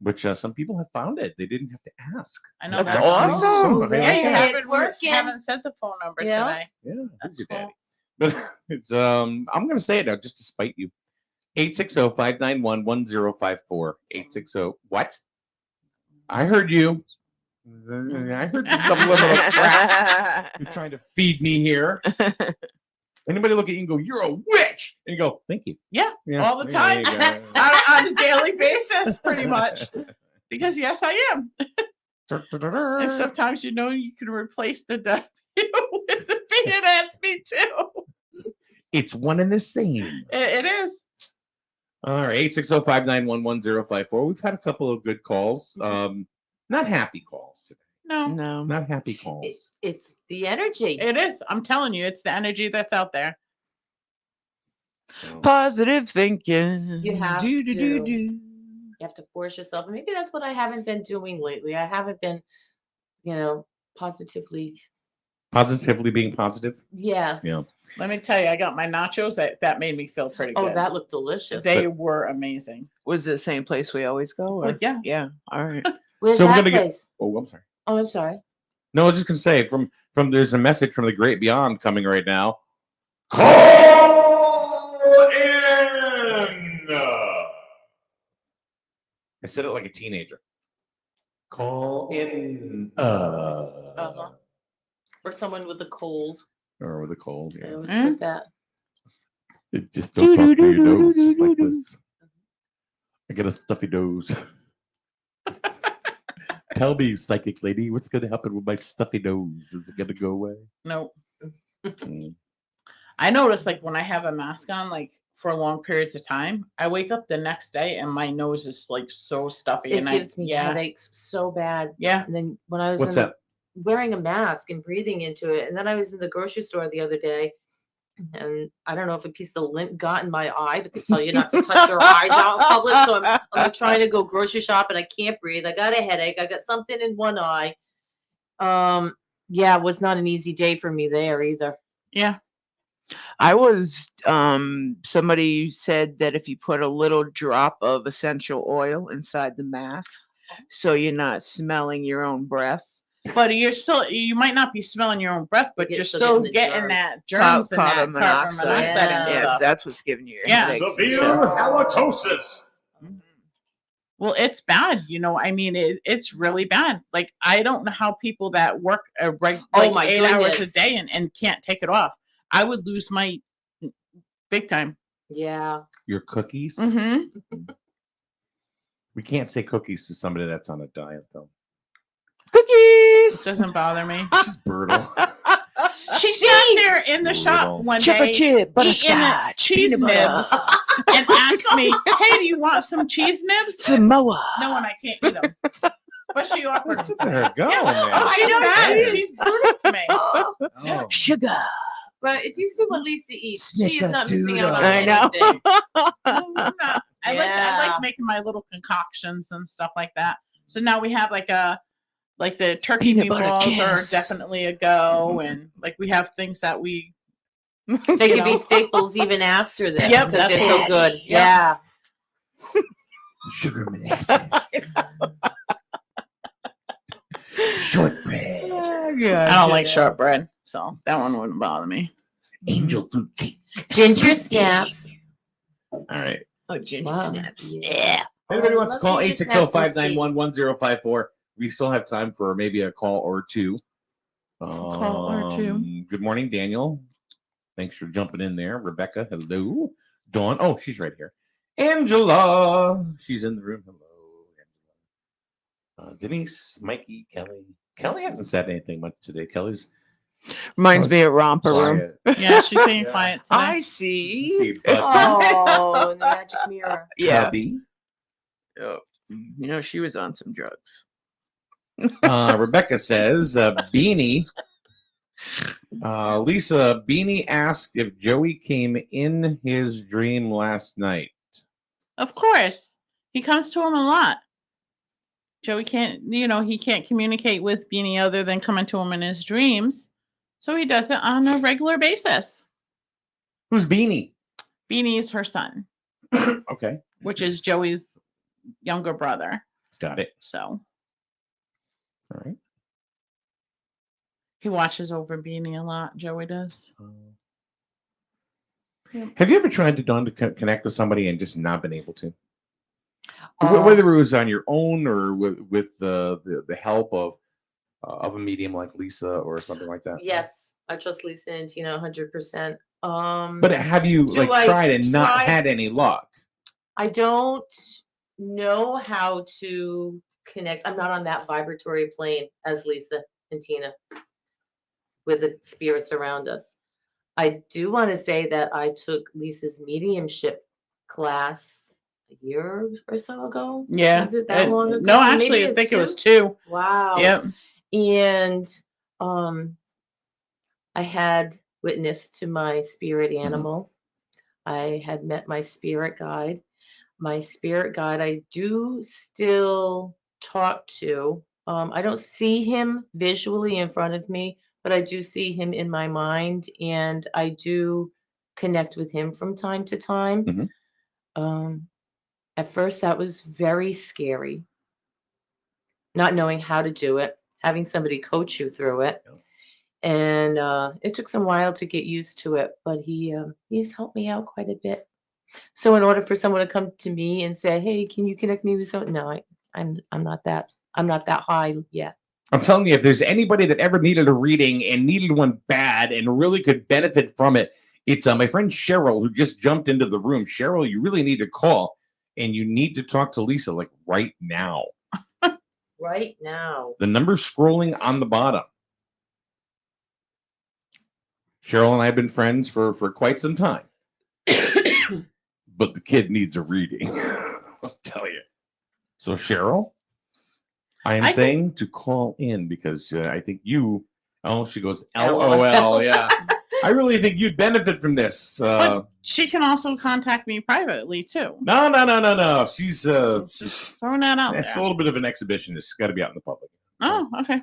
which some people have found it. They didn't have to ask. I know. That's awesome. Yeah, you It's haven't said the phone number today. Yeah, That's your cool. daddy. But it's I'm gonna say it now just to spite you. 860-591-1054. 860 what? I heard you. I heard the subliminal crap. You're trying to feed me here. Anybody look at you and go, "You're a witch," and you go, "Thank you." Yeah, all the there you time. go. on a daily basis, pretty much. Because yes, I am. And sometimes you can replace the W with the B, and that's me too. It's one and the same. It is. All right, 860-591-1054. We've had a couple of good calls. Not happy calls today. No. Not happy calls. It's the energy. It is. I'm telling you, it's the energy that's out there. Positive thinking. You have do. You have to force yourself. And maybe that's what I haven't been doing lately. I haven't been, positively being positive. Yes. Yeah. Let me tell you, I got my nachos. That made me feel pretty good. Oh, that looked delicious. They were amazing. Was it the same place we always go? Or? Yeah. Yeah. All right. Where's So we're that gonna place? Oh, I'm sorry. Oh, I'm sorry. No, I was just gonna say from there's a message from the great beyond coming right now. Call in. I said it like a teenager. Call in. Or someone with a cold. Or with a cold. I Yeah. always put that. Just don't talk through your nose, just like this. I got a stuffy nose. Tell me, psychic lady, what's going to happen with my stuffy nose? Is it going to go away? No. I notice, like, when I have a mask on, like, for long periods of time, I wake up the next day and my nose is, like, so stuffy. It gives me headaches so bad. Yeah. And then when I was wearing a mask and breathing into it, and then I was in the grocery store the other day, and I don't know if a piece of lint got in my eye, but they tell you not to touch your eyes out in public. So I'm trying to go grocery shop and I can't breathe. I got a headache. I got something in one eye. Yeah, it was not an easy day for me there either. Yeah. I was somebody said that if you put a little drop of essential oil inside the mask, so you're not smelling your own breath. But you might not be smelling your own breath, but you're still getting that germs and that carbon monoxide and Yeah, stuff. that's what's giving you your Yeah. headaches and Severe stuff. halitosis. Well, it's bad. I mean, it's really bad. Like, I don't know how people that work like 8 hours a day and can't take it off. I would lose my big time. Yeah. Your cookies? Mm-hmm. We can't say cookies to somebody that's on a diet, though. Cookies. Doesn't bother me. She's brutal. She sat there in the shop one day, chip, eating cheese nibs, and asked me, "Hey, do you want some cheese nibs?" Samoa. No, and I can't eat them. But she offered. Listen to her go, Yeah. man. Oh, she's bad. She's brutal to me. Oh. Sugar. But if you see what Lisa eats, she is not missing out on I know. anything. I like making my little concoctions and stuff like that. So now we have like the turkey Peanut butter meatballs are kiss. definitely a go, and like we have things that we They can be staples even after this. Yep, because that's they're so what- good. Yep. Yeah. Sugar molasses. Shortbread. I don't like shortbread, so that one wouldn't bother me. Angel food cake. Ginger snaps. All right. Oh, ginger Wow. snaps. Yeah. Anybody I wants to love call ginger snaps and 860-591-1054. We still have time for maybe a call or two. Call or two. Good morning, Daniel. Thanks for jumping in there. Rebecca, hello. Dawn, oh, she's right here. Angela, she's in the room. Hello, Angela. Denise, Mikey, Kelly. Kelly hasn't said anything much today. Kelly's Reminds me of Romper Room. quiet. Yeah, she's being Yeah. quiet today. I see. See, but Oh, the magic mirror. Yeah. Cubby. Oh, you know, she was on some drugs. Rebecca says, Beanie. Lisa, Beanie asked if Joey came in his dream last night. Of course, he comes to him a lot. Joey can't, he can't communicate with Beanie other than coming to him in his dreams. So he does it on a regular basis. Who's Beanie? Beanie is her son, Okay. which is Joey's younger brother. Got it. So All right. he watches over Beanie a lot. Joey does. Have you ever tried to Dawn to connect with somebody and just not been able to? Oh. Whether it was on your own or with the help of a medium like Lisa or something like that. Yes, I trust Lisa and Tina 100%. But have you Do I tried and not try- had any luck? I don't know how to connect. I'm not on that vibratory plane as Lisa and Tina with the spirits around us. I do want to say that I took Lisa's mediumship class a year or so ago. Yeah. Was it that long ago? No, actually, Maybe I think it was 2. 2. Wow. Yep. And I had witnessed to my spirit animal. I had met my spirit guide. My spirit guide, I do still talk to. I don't see him visually in front of me, but I do see him in my mind, and I do connect with him from time to time. At first, that was very scary, not knowing how to do it, having somebody coach you through it. And it took some while to get used to it, but he's helped me out quite a bit. So in order for someone to come to me and say, "Hey, can you connect me with someone?" No, I'm not that high yet. I'm telling you, if there's anybody that ever needed a reading and needed one bad and really could benefit from it, it's my friend Cheryl who just jumped into the room. Cheryl, you really need to call and you need to talk to Lisa like right now. Right now. The number's scrolling on the bottom. Cheryl and I have been friends for quite some time. But the kid needs a reading. I'll tell you. So Cheryl, I am saying to call in because I think you. Oh, she goes LOL. Yeah, I really think you'd benefit from this. But she can also contact me privately too. No. She's Just throwing that out it's a there. little bit of an exhibitionist. She's got to be out in the public. Oh, okay.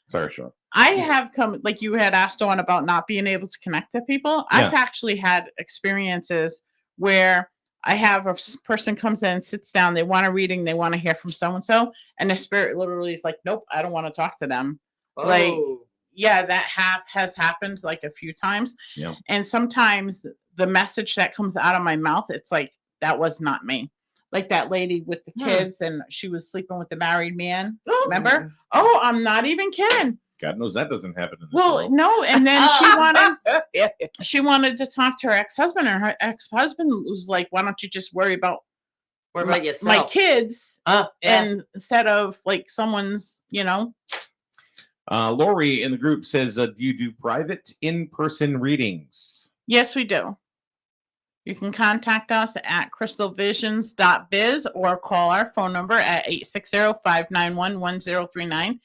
Sorry, Cheryl. I have come, like you had asked on about not being able to connect to people. Yeah. I've actually had experiences where I have a person comes in, sits down, they want a reading, they want to hear from so-and-so, and the spirit literally is like, nope, I don't want to talk to them. Like, yeah, that has happened like a few times. Yeah. And sometimes the message that comes out of my mouth, it's like, that was not me. Like that lady with the kids and she was sleeping with the married man. Remember? Oh, I'm not even kidding. God knows that doesn't happen in this Well, world. no, and then she wanted to talk to her ex-husband, and her ex-husband was like, "Why don't you just worry about yourself? My kids, Yeah. and instead of like someone's, Lori in the group says, "Do you do private in-person readings?" Yes, we do. You can contact us at crystalvisions.biz or call our phone number at 860-591-1039.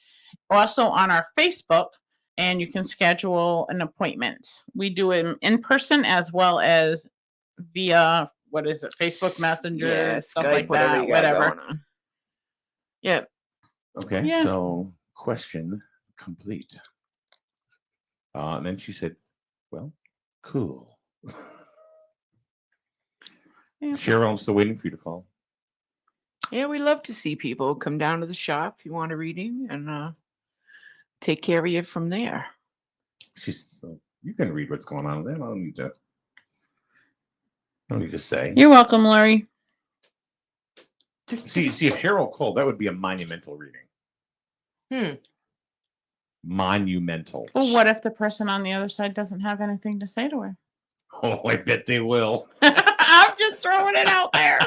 Also on our Facebook, and you can schedule an appointment. We do it in person as well as via, what is it, Facebook Messenger, stuff Skype, like whatever that, you got whatever. going on. Yep. Okay, Yeah. so question complete. And then she said, well, cool. Yeah. Cheryl, I'm still waiting for you to call. Yeah, we love to see people come down to the shop if you want a reading and take care of you from there. She's you can read what's going on there. I don't need to say. You're welcome, Lori. See if Cheryl called, that would be a monumental reading. Monumental. Well, what if the person on the other side doesn't have anything to say to her? Oh, I bet they will. I'm just throwing it out there.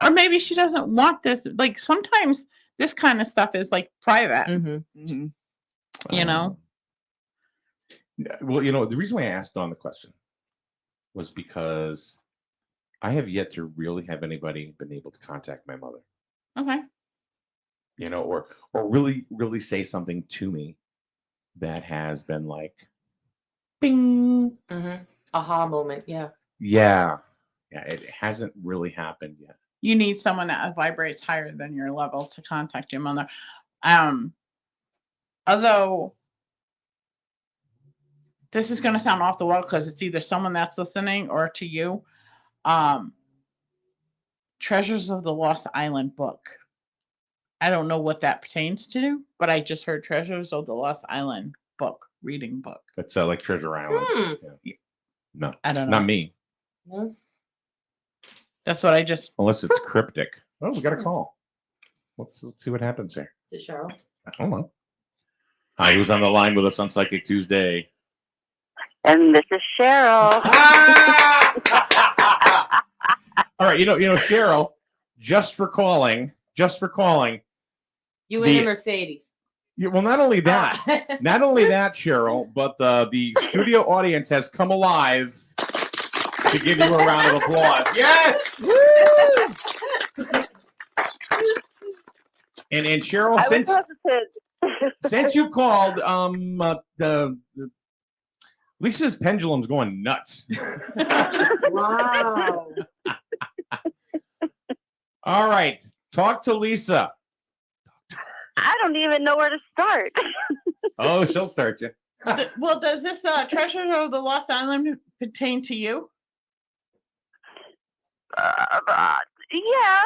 Or maybe she doesn't want this. Like sometimes this kind of stuff is like private. You know? Well, the reason why I asked Dawn the question was because I have yet to really have anybody been able to contact my mother. Okay. Or really say something to me that has been like, bing. Aha moment. Yeah. Yeah. It hasn't really happened yet. You need someone that vibrates higher than your level to contact your mother. Although this is going to sound off the wall because it's either someone that's listening or to you. Treasures of the Lost Island book. I don't know what that pertains to, but I just heard Treasures of the Lost Island reading book. That's like Treasure Island. Yeah. No, I don't know. Not me. No. That's what I just. Unless it's cryptic. Oh, we got a call. Let's see what happens here. Is it Cheryl? I don't know. Hi, he was on the line with us on Psychic Tuesday. And this is Cheryl. All right, Cheryl, just for calling. You in a Mercedes. Well, not only that, Cheryl, but the studio audience has come alive to give you a round of applause. Yes! And Cheryl, since you called, Lisa's pendulum's going nuts. Wow. All right, talk to Lisa. I don't even know where to start. Oh, she'll start you. Well, does this Treasure of the Lost Island pertain to you? Yeah.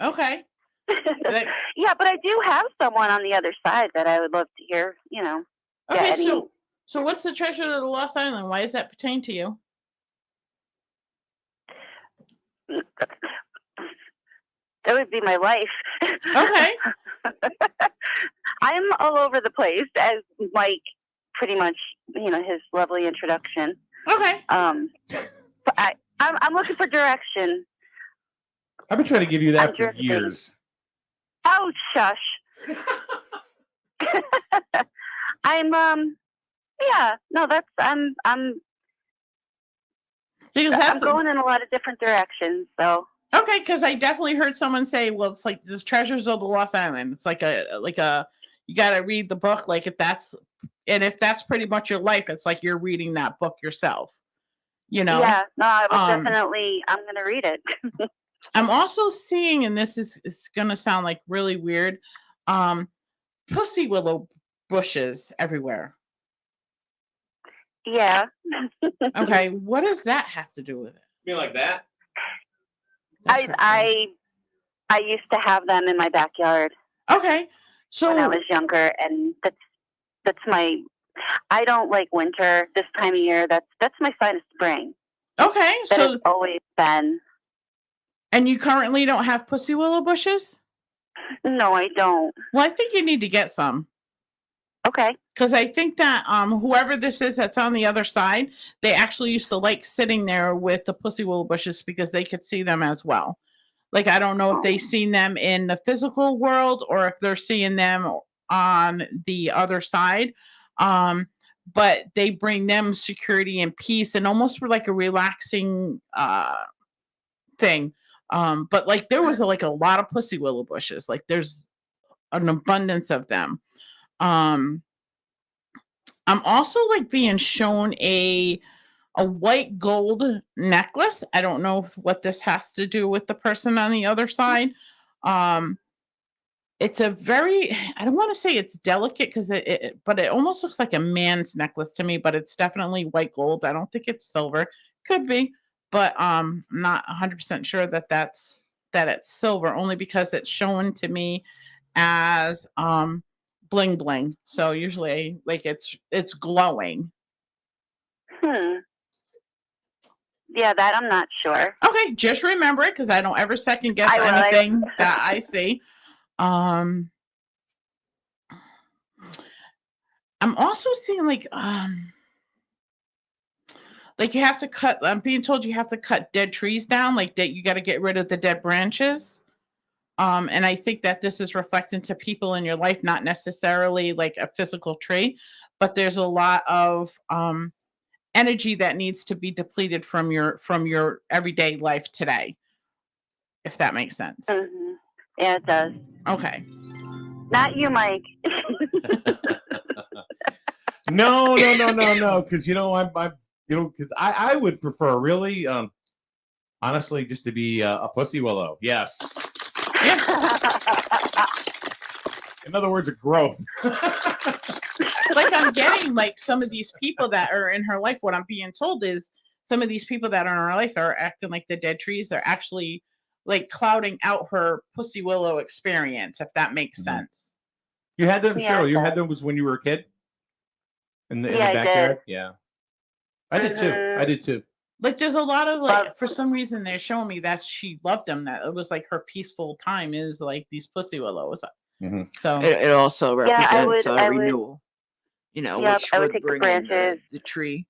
Okay. Yeah, but I do have someone on the other side that I would love to hear, Okay, so what's the Treasure of the Lost Island? Why does that pertain to you? That would be my life. Okay. I'm all over the place, as Mike pretty much, his lovely introduction. Okay. But I'm looking for direction. I've been trying to give you that for years. Oh, shush. I'm going in a lot of different directions, so. Okay, because I definitely heard someone say, well, it's like the Treasures of the Lost Island. It's like you got to read the book if that's pretty much your life, it's like you're reading that book yourself, Yeah, no, I was definitely, I'm going to read it. I'm also seeing, and this is going to sound like really weird, pussy willow bushes everywhere. Yeah. Okay, what does that have to do with it? You mean like that? I used to have them in my backyard. Okay, so when I was younger, and that's my. I don't like winter this time of year. That's my sign of spring. Okay, so it's always been. And you currently don't have pussy willow bushes? No, I don't. Well, I think you need to get some. Okay. Because I think that whoever this is that's on the other side, they actually used to like sitting there with the pussy willow bushes because they could see them as well. Like, I don't know if they've seen them in the physical world or if they're seeing them on the other side. But they bring them security and peace and almost for like a relaxing thing. But like there was a lot of pussy willow bushes. Like there's an abundance of them. I'm also like being shown a white gold necklace. I don't know what this has to do with the person on the other side. It's a very, I don't want to say it's delicate because but it almost looks like a man's necklace to me, but it's definitely white gold. I don't think it's silver. Could be, but I'm not 100% sure that it's silver, only because it's shown to me as bling bling. So usually like it's glowing. Yeah, that I'm not sure. Okay, just remember it because I don't ever second guess anything that I see. I'm also seeing like you have to cut. I'm being told you have to cut dead trees down, like that you got to get rid of the dead branches. And I think that this is reflecting to people in your life, not necessarily like a physical tree, but there's a lot of energy that needs to be depleted from your everyday life today, if that makes sense. Mm-hmm. Yeah, it does. Okay. Not you, Mike. No, because because I would prefer really, honestly, just to be a pussy willow. Yes. Yeah. In other words, a growth. Like I'm getting like some of these people that are in her life. What I'm being told is some of these people that are in her life are acting like the dead trees. They're actually like clouding out her pussy willow experience, if that makes sense. You had them, Cheryl. You had them when you were a kid. In the backyard. Yeah. I did too. I did too. Like there's a lot of like for some reason they're showing me that she loved them. That it was like her peaceful time is like these pussy willows. Mm-hmm. So it also represents renewal. Which I would would take bring the in branches. the tree,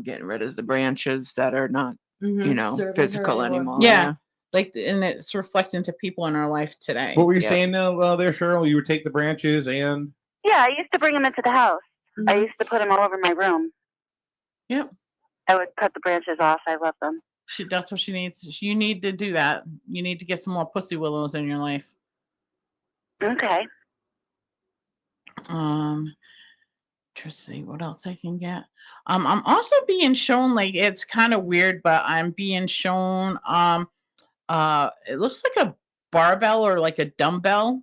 getting rid of the branches that are not, Serving physical her anymore. Yeah. Like, and it's reflecting to people in our life today. What were you saying there, Cheryl? You would take the branches and... Yeah, I used to bring them into the house. Mm-hmm. I used to put them all over my room. Yep. I would cut the branches off. I love them. That's what she needs. You need to do that. You need to get some more pussy willows in your life. Okay. Let's see what else I can get. I'm also being shown like it's kind of weird, but I'm being shown it looks like a barbell or like a dumbbell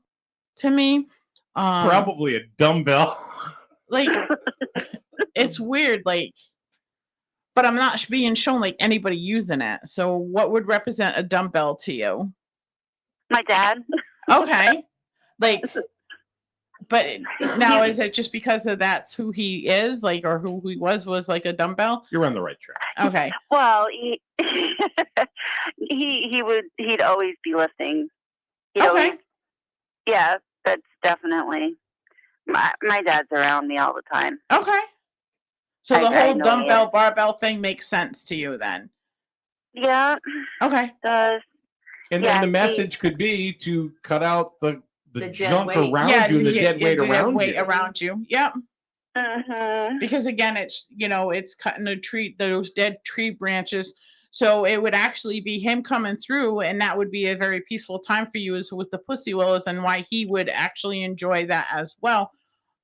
to me. Probably a dumbbell. Like it's weird, like, but I'm not being shown like anybody using it. So what would represent a dumbbell to you? My dad. Okay. Like, but now is it just because of that's who he is, like, or who he was like a dumbbell? You're on the right track. Okay. Well, he'd always be lifting. Okay. Yeah, that's definitely my dad's around me all the time. Okay. So the whole dumbbell barbell thing makes sense to you then? Yeah. Okay. It does. And then the message could be to cut out the junk around you, the dead weight around you. Yep. Mm-hmm. Because again, it's it's cutting those dead tree branches. So it would actually be him coming through, and that would be a very peaceful time for you, as with the pussy willows, and why he would actually enjoy that as well.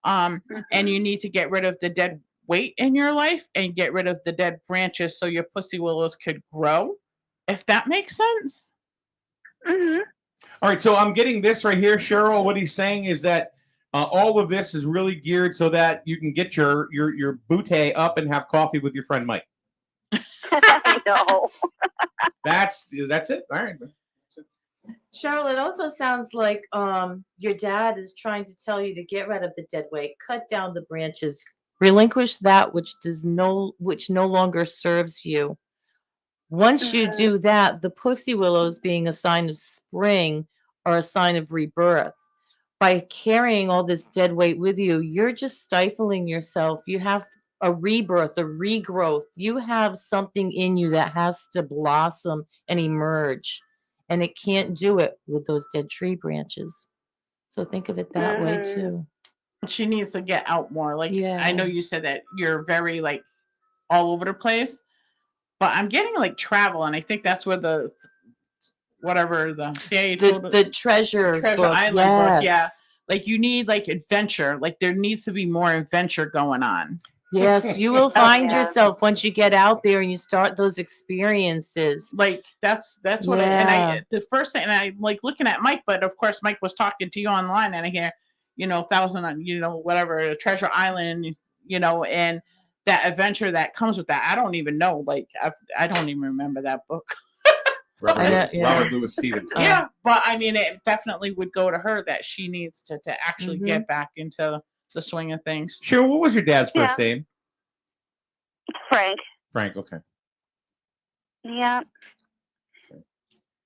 And you need to get rid of the dead weight in your life and get rid of the dead branches so your pussy willows could grow, if that makes sense. Mm-hmm. All right, so I'm getting this right here, Cheryl. What he's saying is that all of this is really geared so that you can get your bootay up and have coffee with your friend Mike. No. That's it. All right. Cheryl, it also sounds like your dad is trying to tell you to get rid of the dead weight, cut down the branches, relinquish that which no longer serves you. Once you do that, the pussy willows being a sign of spring are a sign of rebirth. By carrying all this dead weight with you, you're just stifling yourself. You have a rebirth, a regrowth. You have something in you that has to blossom and emerge. And it can't do it with those dead tree branches. So think of it that way too. She needs to get out more. Like, I know you said that you're very like all over the place, but I'm getting like travel, and I think that's where the treasure Treasure island book, Like you need like adventure. Like there needs to be more adventure going on. Yes, you will find Yeah. yourself once you get out there and you start those experiences. Like that's what the first thing, and I like looking at Mike, but of course Mike was talking to you online, and I hear, Thousand, whatever, Treasure Island, and that adventure that comes with that. I don't even know, like I don't even remember that book. Robert Louis Stevenson. Yeah, but I mean, it definitely would go to her that she needs to actually get back into the swing of things. Cheryl, what was your dad's first name? Frank. Frank, okay. Yeah.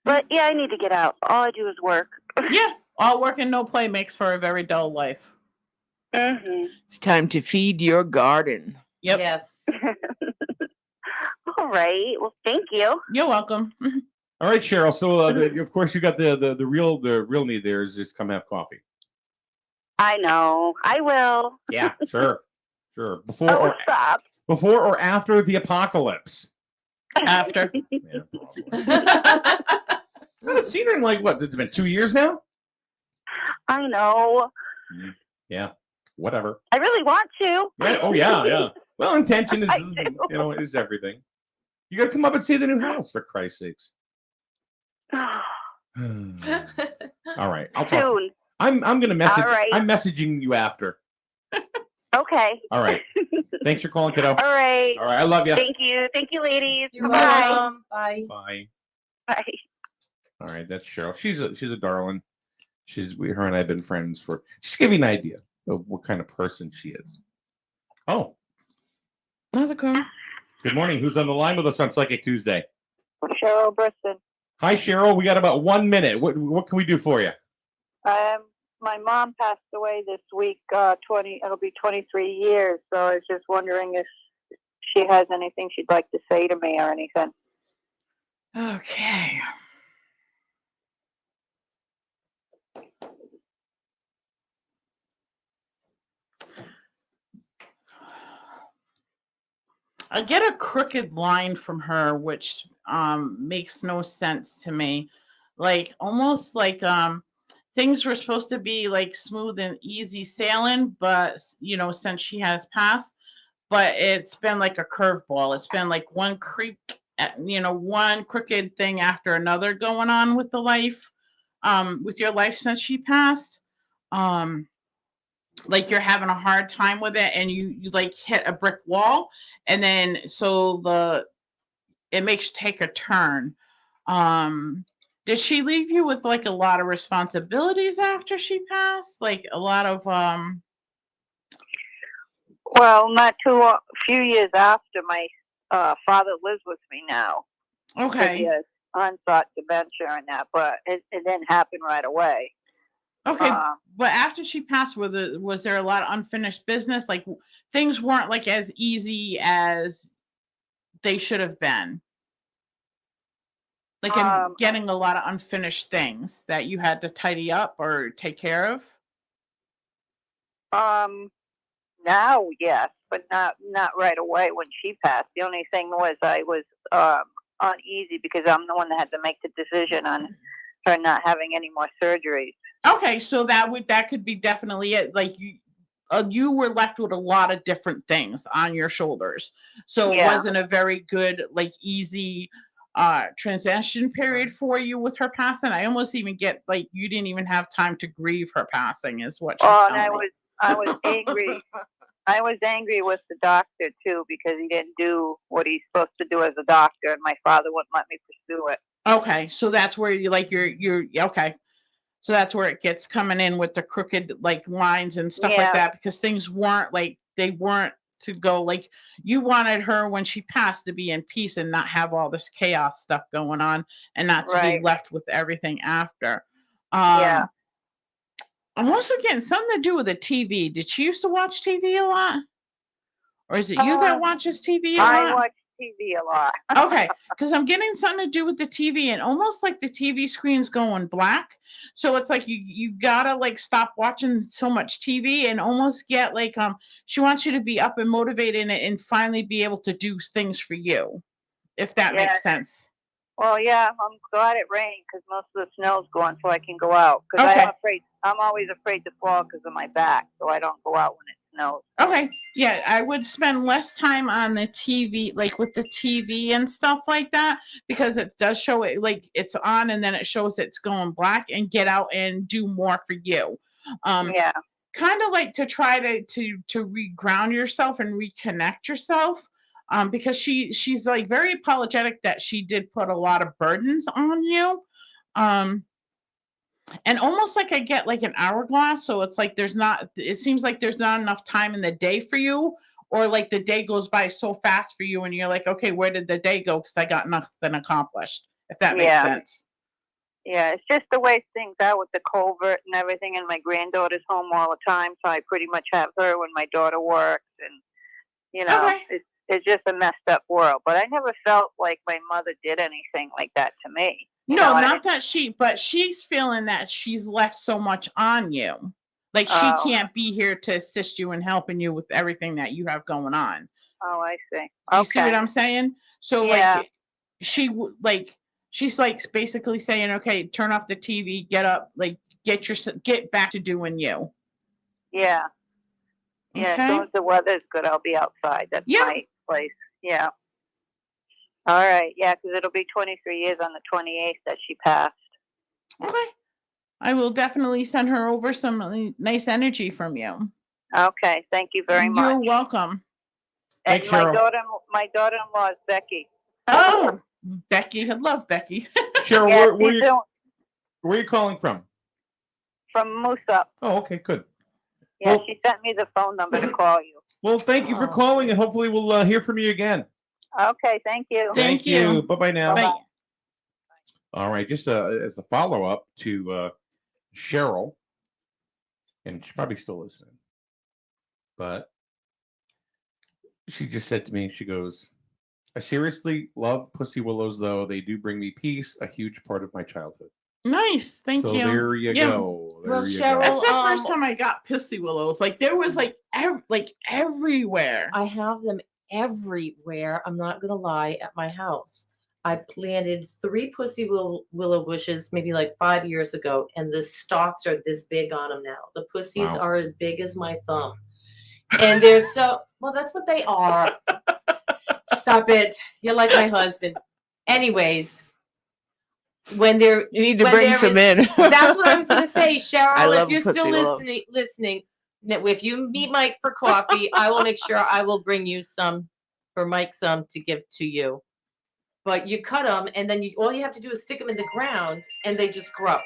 But yeah, I need to get out. All I do is work. Yeah, all work and no play makes for a very dull life. Mm-hmm. It's time to feed your garden. Yep. Yes. All right. Well, thank you. You're welcome. All right, Cheryl. So of course you got the real need there is just come have coffee. I know. I will. Yeah, sure. Before or after the apocalypse? After. Yeah, I haven't seen her in like what? It's been 2 years now. I know. Yeah. Whatever. I really want to. Yeah. Oh yeah. Well, intention is is everything. You got to come up and see the new house, for Christ's sakes. All right, I'll talk. Soon. I'm going to message. All right. I'm messaging you after. Okay. All right. Thanks for calling, kiddo. All right. All right. I love you. Thank you. Thank you, ladies. You're Bye. welcome. Bye. Bye. Bye. All right, that's Cheryl. She's a darling. Her and I have been friends for. Just to give you an idea of what kind of person she is. Oh, Another call. good morning. Who's on the line with us on Psychic Tuesday? Cheryl Briston. Hi, Cheryl. We got about 1 minute. What can we do for you? My mom passed away this week. It'll be 23 years. So I was just wondering if she has anything she'd like to say to me or anything. Okay. I get a crooked line from her, which makes no sense to me. Like almost like things were supposed to be like smooth and easy sailing, but since she has passed, but it's been like a curveball. It's been like one one crooked thing after another going on with the life, with your life since she passed. Like you're having a hard time with it, and you like hit a brick wall, and then it makes you take a turn. Did she leave you with like a lot of responsibilities after she passed? Like a lot of Well, not a few years after my father lives with me now. Okay. He has onset dementia and that, but it didn't happen right away. Okay, but after she passed, was there a lot of unfinished business? Like things weren't like as easy as they should have been. Like getting a lot of unfinished things that you had to tidy up or take care of. Now, yes, but not right away when she passed. The only thing was I was uneasy because I'm the one that had to make the decision on her not having any more surgeries. Okay, so that could be definitely it. Like you were left with a lot of different things on your shoulders, so it wasn't a very good, like, easy transition period for you with her passing. I almost even get like you didn't even have time to grieve her passing, is what she's telling me. I was angry. I was angry with the doctor too because he didn't do what he's supposed to do as a doctor, and my father wouldn't let me pursue it. Okay, so that's where you're okay. So that's where it gets coming in with the crooked like lines and stuff like that, because things weren't like they weren't to go like you wanted her when she passed to be in peace and not have all this chaos stuff going on and not to be left with everything after. I'm also getting something to do with the TV. Did she used to watch TV a lot? Or is it you that watches TV a lot? I watch TV a lot. Okay, because I'm getting something to do with the TV and almost like the TV screen's going black. So it's like you gotta like stop watching so much TV and almost get like she wants you to be up and motivated and finally be able to do things for you, if that makes sense. Well, yeah, I'm glad it rained because most of the snow's gone, so I can go out. Because Okay. I'm always afraid to fall because of my back, so I don't go out when it snows. Okay. Yeah, I would spend less time on the TV, like with the TV and stuff like that, because it does show it like it's on and then it shows it's going black, and get out and do more for you. Yeah. Kind of like to try to reground yourself and reconnect yourself. Because she's like very apologetic that she did put a lot of burdens on you. And almost like I get like an hourglass. So it's like it seems like there's not enough time in the day for you, or like the day goes by so fast for you and you're like, okay, where did the day go? Because I got nothing accomplished, if that makes sense. Yeah, it's just the way things are with the covert and everything. And my granddaughter's home all the time. So I pretty much have her when my daughter works. And, it's just a messed up world. But I never felt like my mother did anything like that to me. No, not that but she's feeling that she's left so much on you. Like she can't be here to assist you and helping you with everything that you have going on. Oh, I see. You see what I'm saying? So like she's like basically saying, okay, turn off the TV, get up, like get back to doing you. Yeah. Yeah, as soon as the weather's good, I'll be outside. That's my place. Yeah. All right. Yeah, because it'll be 23 years on the 28th that she passed. Okay. I will definitely send her over some nice energy from you. Okay. Thank you very much. You're welcome. And Thanks, my Cheryl. daughter-in-law is Becky. Oh, Becky. I love Becky. Cheryl, Yeah, where are you calling from? From Moose Up. Oh, okay, good. Yeah, Well, she sent me the phone number to call you. Well, thank you for calling, and hopefully we'll hear from you again. Okay, thank you. Thank you. Bye-bye now. Bye. All right, just as a follow-up to Cheryl, and she's probably still listening, but she just said to me, she goes, I seriously love Pussy Willows, though. They do bring me peace, a huge part of my childhood. Nice. Thank you. So there you go. Well, Cheryl, That's the first time I got Pussy Willows. Like there was like everywhere. I have them everywhere. I'm not gonna lie, at my house. I planted 3 pussy willow bushes maybe like 5 years ago, and the stalks are this big on them now. The pussies are as big as my thumb. And they're so, well, that's what they are. Stop it. You're like my husband. Anyways, you need to bring some in. That's what I was going to say, Cheryl. If you're still listening, if you meet Mike for coffee, I will make sure I will bring you some, or Mike some, to give to you. But you cut them, and then all you have to do is stick them in the ground, and they just grow.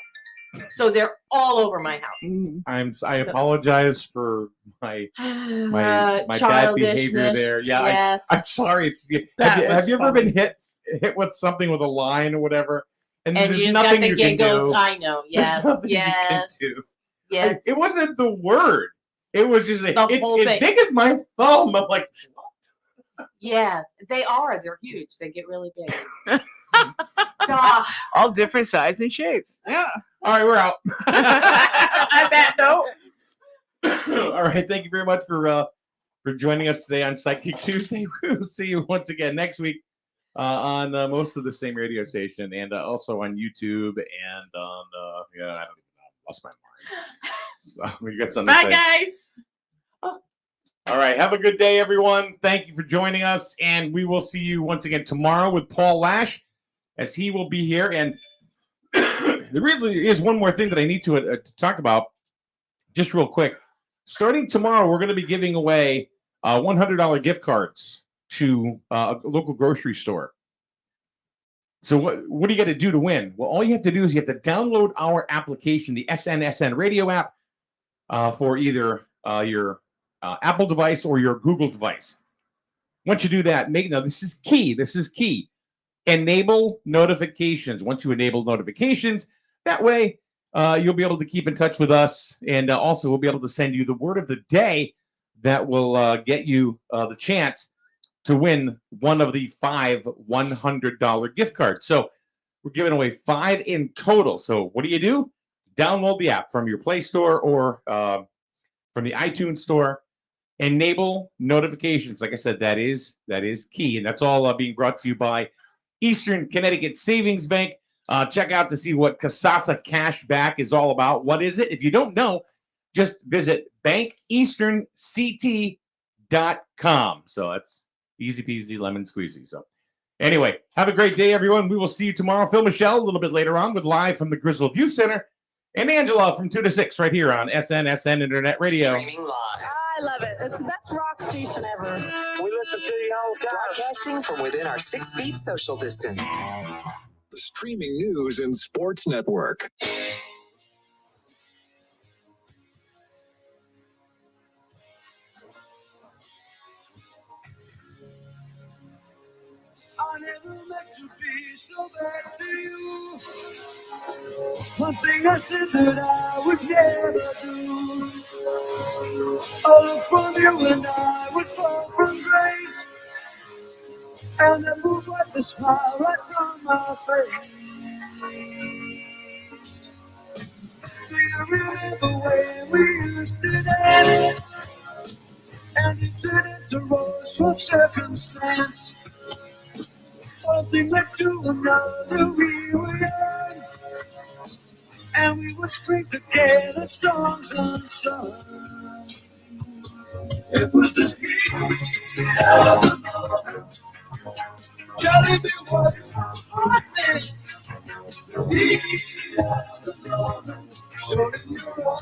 So they're all over my house. I apologize for my bad behavior there. Yeah, yes. I'm sorry. Have you ever been hit with something with a line or whatever? And there's you nothing got the you giggles. can do. I know. Yes. Yes. Yes. It wasn't the word. It was just the whole thing. As big as my thumb. I'm like, what? Yes, they are. They're huge. They get really big. Stop. All different sizes and shapes. Yeah. All right, we're out. On that note. All right. Thank you very much for joining us today on Psychic Tuesday. We'll see you once again next week on most of the same radio station, and also on YouTube and on I don't even know. I lost my mind. So we got something. Bye, guys. All right. Have a good day, everyone. Thank you for joining us, and we will see you once again tomorrow with Paul Lash, as he will be here. And there really is one more thing that I need to talk about, just real quick. Starting tomorrow, we're going to be giving away $100 gift cards to a local grocery store. So what do you got to do to win? Well, all you have to do is you have to download our application, the SNSN radio app, for either your Apple device or your Google device. Once you do that, now this is key. This is key. Enable notifications. Once you enable notifications, that way you'll be able to keep in touch with us, and also we'll be able to send you the word of the day that will get you the chance to win one of the 5 $100 gift cards. So we're giving away 5 in total. So what do? Download the app from your Play Store or from the iTunes Store. Enable notifications. Like I said, that is key, and that's all being brought to you by Eastern Connecticut Savings Bank. Check out to see what Kasasa Cashback is all about. What is it? If you don't know, just visit bankeasternct.com. So that's easy peasy lemon squeezy. So anyway, have a great day, everyone. We will see you tomorrow. Phil Michelle a little bit later on with Live from the Grizzled Youth Center. And Angela from 2 to 6 right here on SNSN Internet Radio. Streaming live. I love it. It's the best rock station ever. We listen to you all the time. Broadcasting from within our 6 feet social distance. The streaming news and sports network. I never meant to be so bad to you. One thing I said that I would never do. All look from you and I would fall from grace. And I move with the smile right on my face. Do you remember when we used to dance? And it turned into rose from circumstance. One thing led to another, we were young. And we would string together songs unsung. It was the heat of the moment. Telling me what I meant. The heat of the moment. Showing you all.